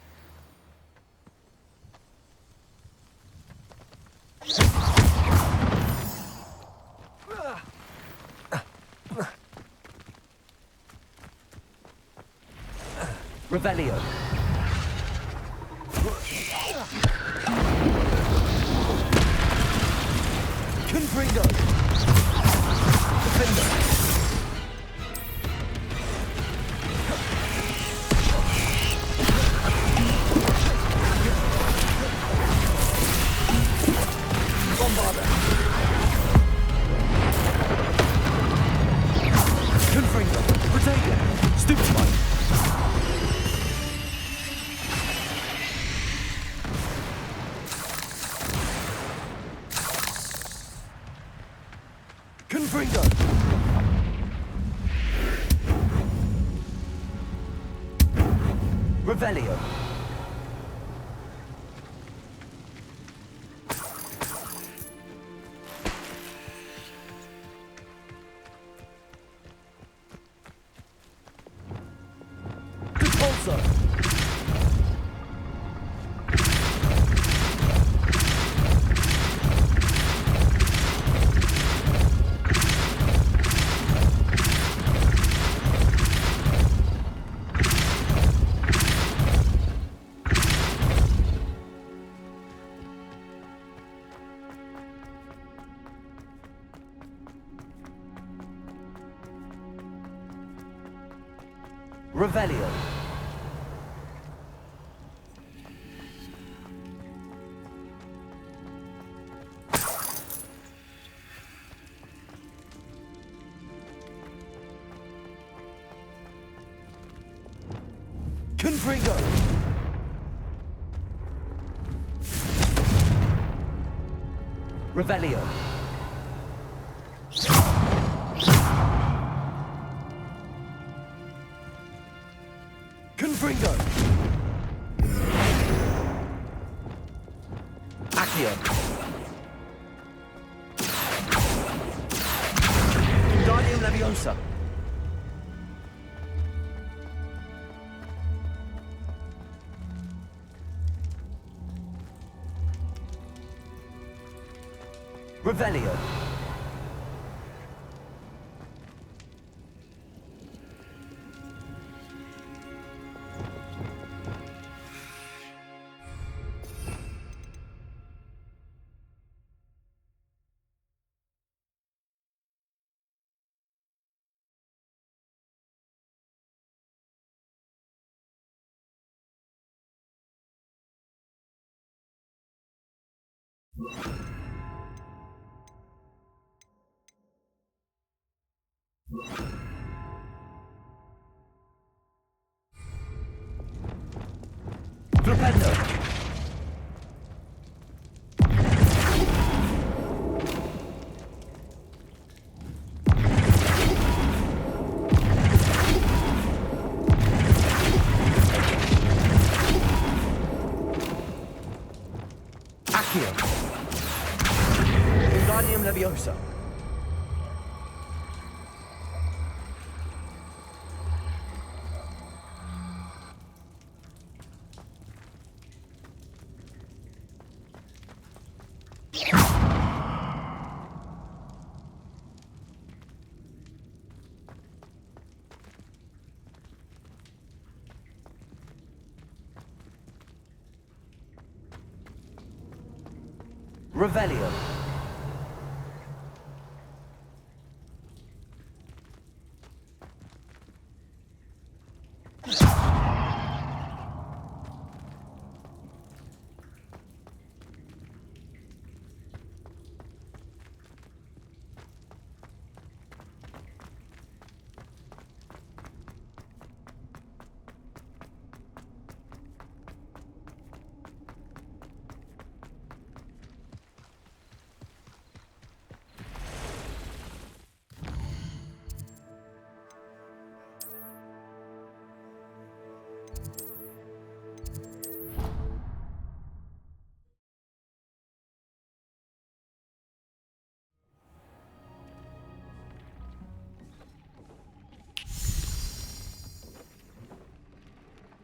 Revelio. Confringo. Defender. Confringo! Revelio! Repulsor! Revelio. Confringo. Revelio. Confringo! Accio! Guardian Leviosa! Revelio! Flipendo! Accio! Wingardium Leviosa! Revelio.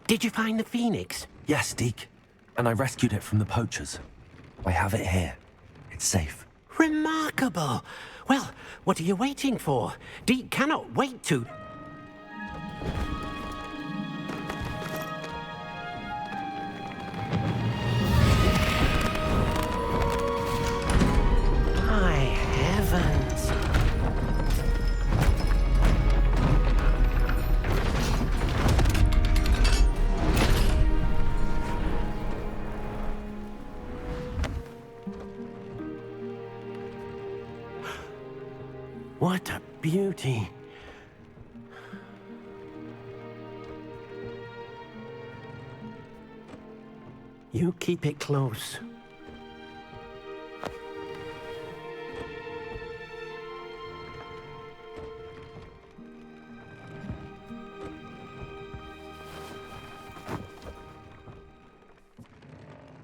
Did you find the Phoenix? Yes, Deke. And I rescued it from the poachers. I have it here. It's safe. Remarkable! Well, what are you waiting for? Deke cannot wait to... My heavens! What a beauty! You keep it close.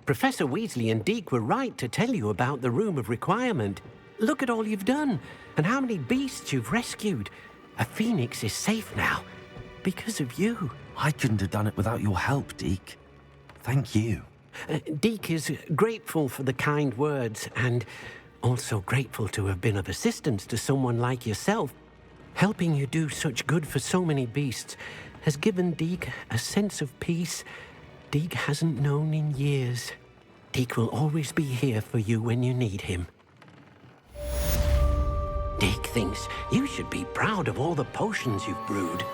Professor Weasley and Deke were right to tell you about the Room of Requirement. Look at all you've done, and how many beasts you've rescued. A phoenix is safe now, because of you. I couldn't have done it without your help, Deke. Thank you. Deke is grateful for the kind words, and also grateful to have been of assistance to someone like yourself. Helping you do such good for so many beasts has given Deke a sense of peace Deke hasn't known in years. Deke will always be here for you when you need him. Deke thinks you should be proud of all the potions you've brewed.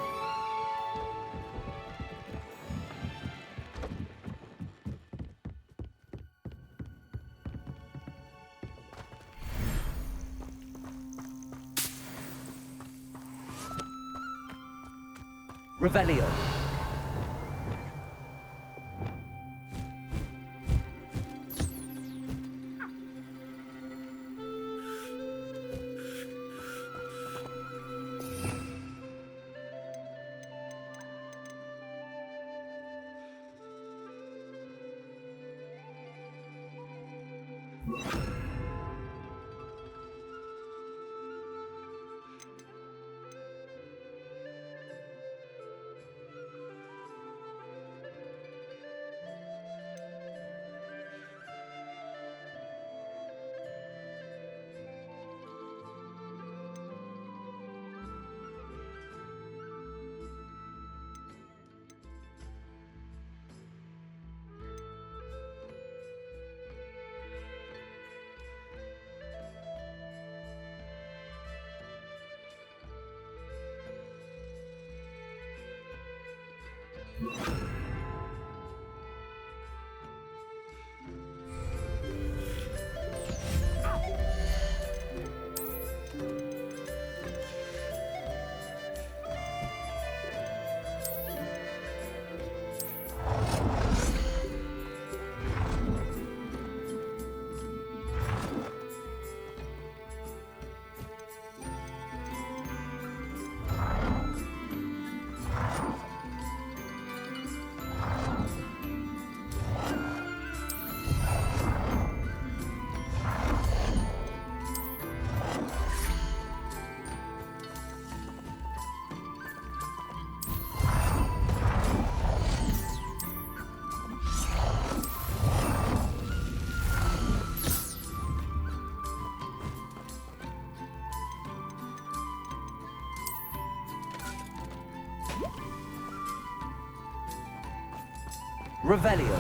Revelio. Revelio.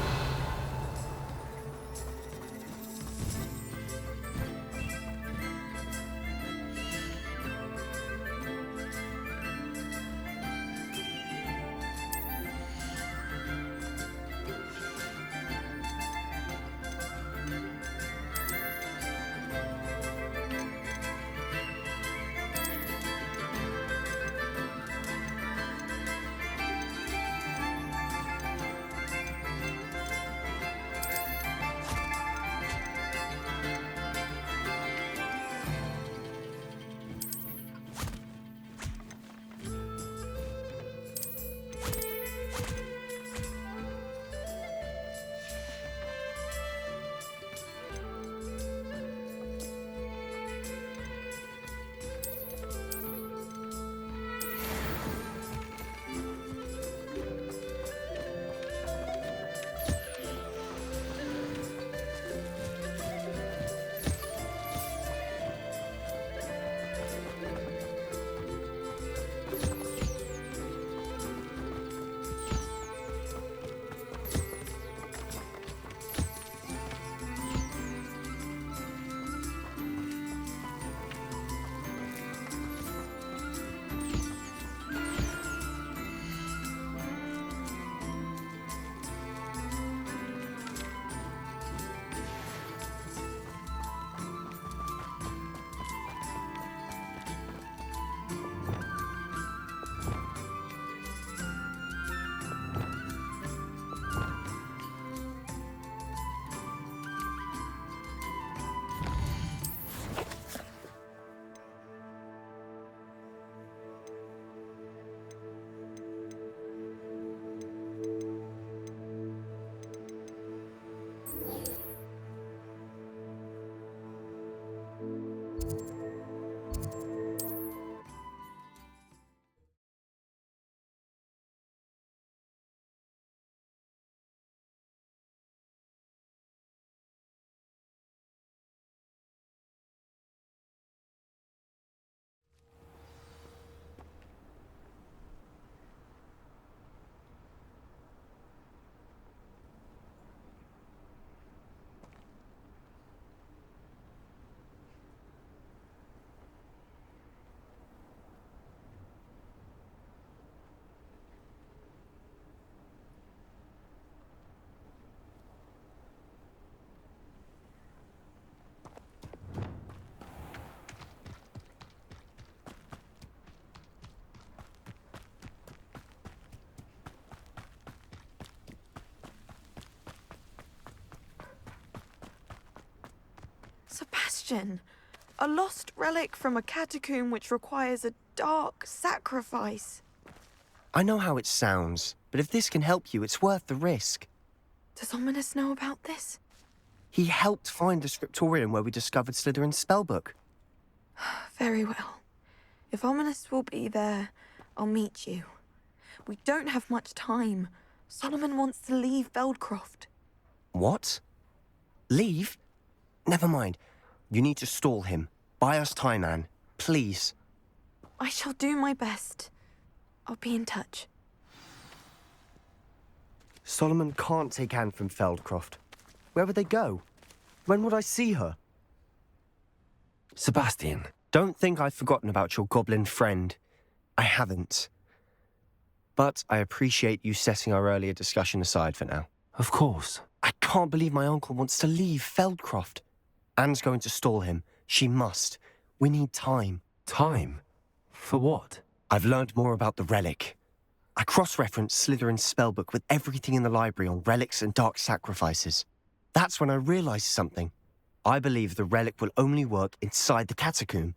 question. A lost relic from a catacomb which requires a dark sacrifice. I know how it sounds, but if this can help you, it's worth the risk. Does Ominous know about this? He helped find the scriptorium where we discovered Slytherin's spellbook. Very well. If Ominous will be there, I'll meet you. We don't have much time. Solomon wants to leave Feldcroft. What? Leave? Never mind. You need to stall him. Buy us time, Anne. Please. I shall do my best. I'll be in touch. Solomon can't take Anne from Feldcroft. Where would they go? When would I see her? Sebastian. Don't think I've forgotten about your goblin friend. I haven't. But I appreciate you setting our earlier discussion aside for now. Of course. I can't believe my uncle wants to leave Feldcroft. Anne's going to stall him. She must. We need time. Time? For what? I've learned more about the relic. I cross-referenced Slytherin's spellbook with everything in the library on relics and dark sacrifices. That's when I realized something. I believe the relic will only work inside the catacomb.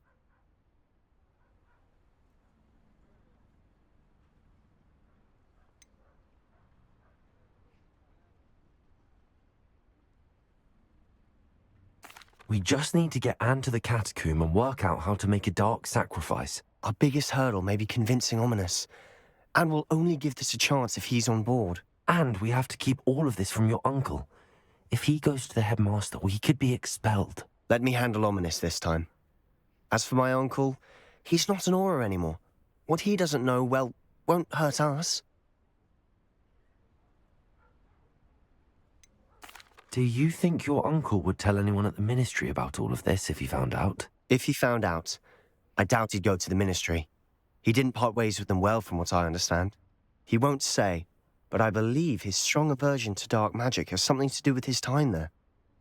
We just need to get Anne to the catacomb and work out how to make a dark sacrifice. Our biggest hurdle may be convincing Ominous. And we'll only give this a chance if he's on board. And we have to keep all of this from your uncle. If he goes to the headmaster, we could be expelled. Let me handle Ominous this time. As for my uncle, he's not an Auror anymore. What he doesn't know, well, won't hurt us. Do you think your uncle would tell anyone at the ministry about all of this if he found out? If he found out, I doubt he'd go to the ministry. He didn't part ways with them well, from what I understand. He won't say, but I believe his strong aversion to dark magic has something to do with his time there.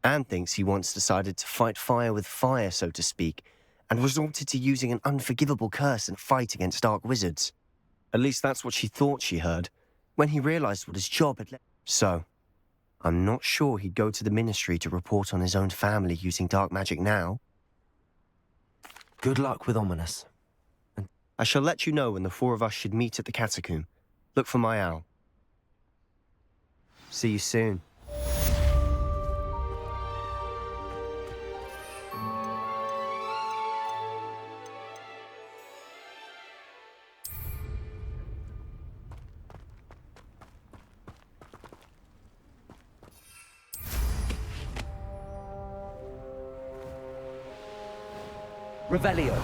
Anne thinks he once decided to fight fire with fire, so to speak, and resorted to using an unforgivable curse in a fight against dark wizards. At least that's what she thought she heard, when he realized what his job had led. So, I'm not sure he'd go to the ministry to report on his own family using dark magic now. Good luck with Ominous. I shall let you know when the four of us should meet at the catacomb. Look for my owl. See you soon. Revelio.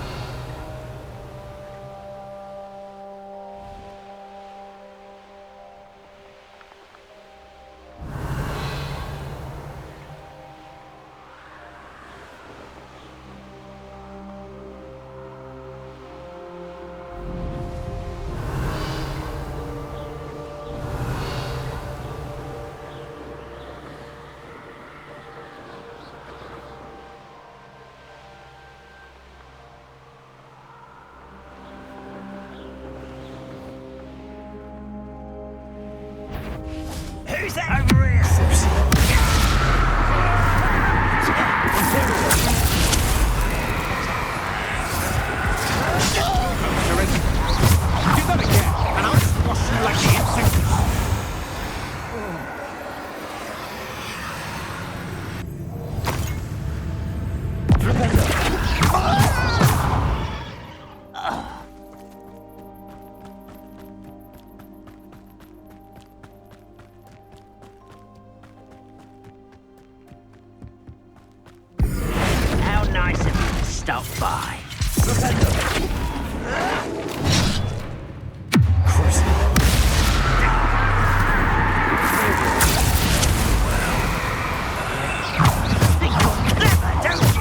Who's that over here? Do that again, and I'll squash you like the insect. How nice of you to stop by. Think you're clever, don't you?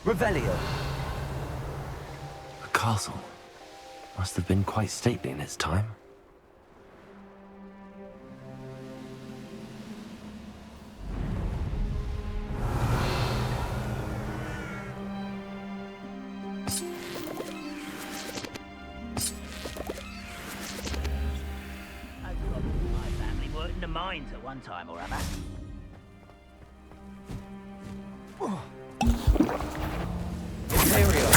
Revelio! The castle must have been quite stately in its time. My family worked in the mines at one time or other. Imperial!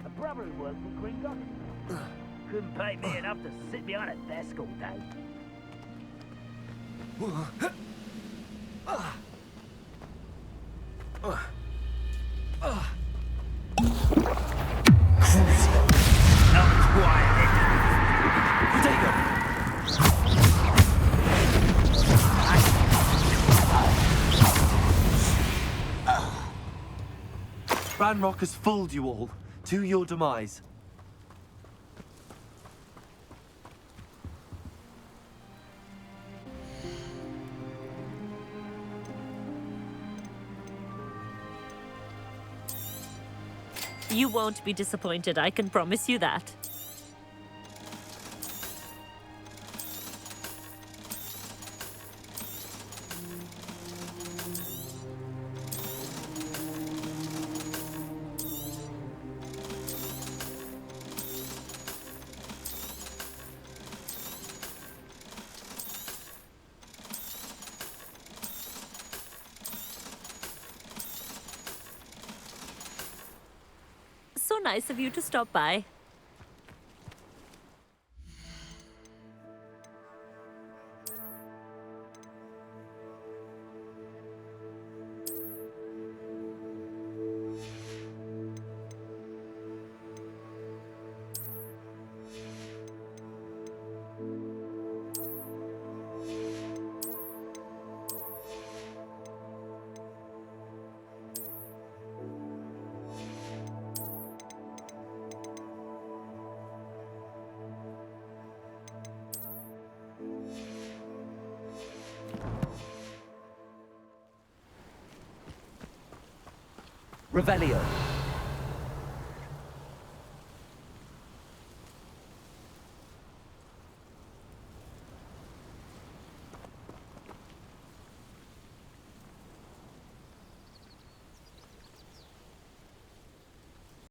A brother who worked at Gringotts. Couldn't pay me enough to sit behind a desk all day. Not quiet. Ranrock has fooled you all, to your demise. You won't be disappointed, I can promise you that. So nice of you to stop by. Revelio!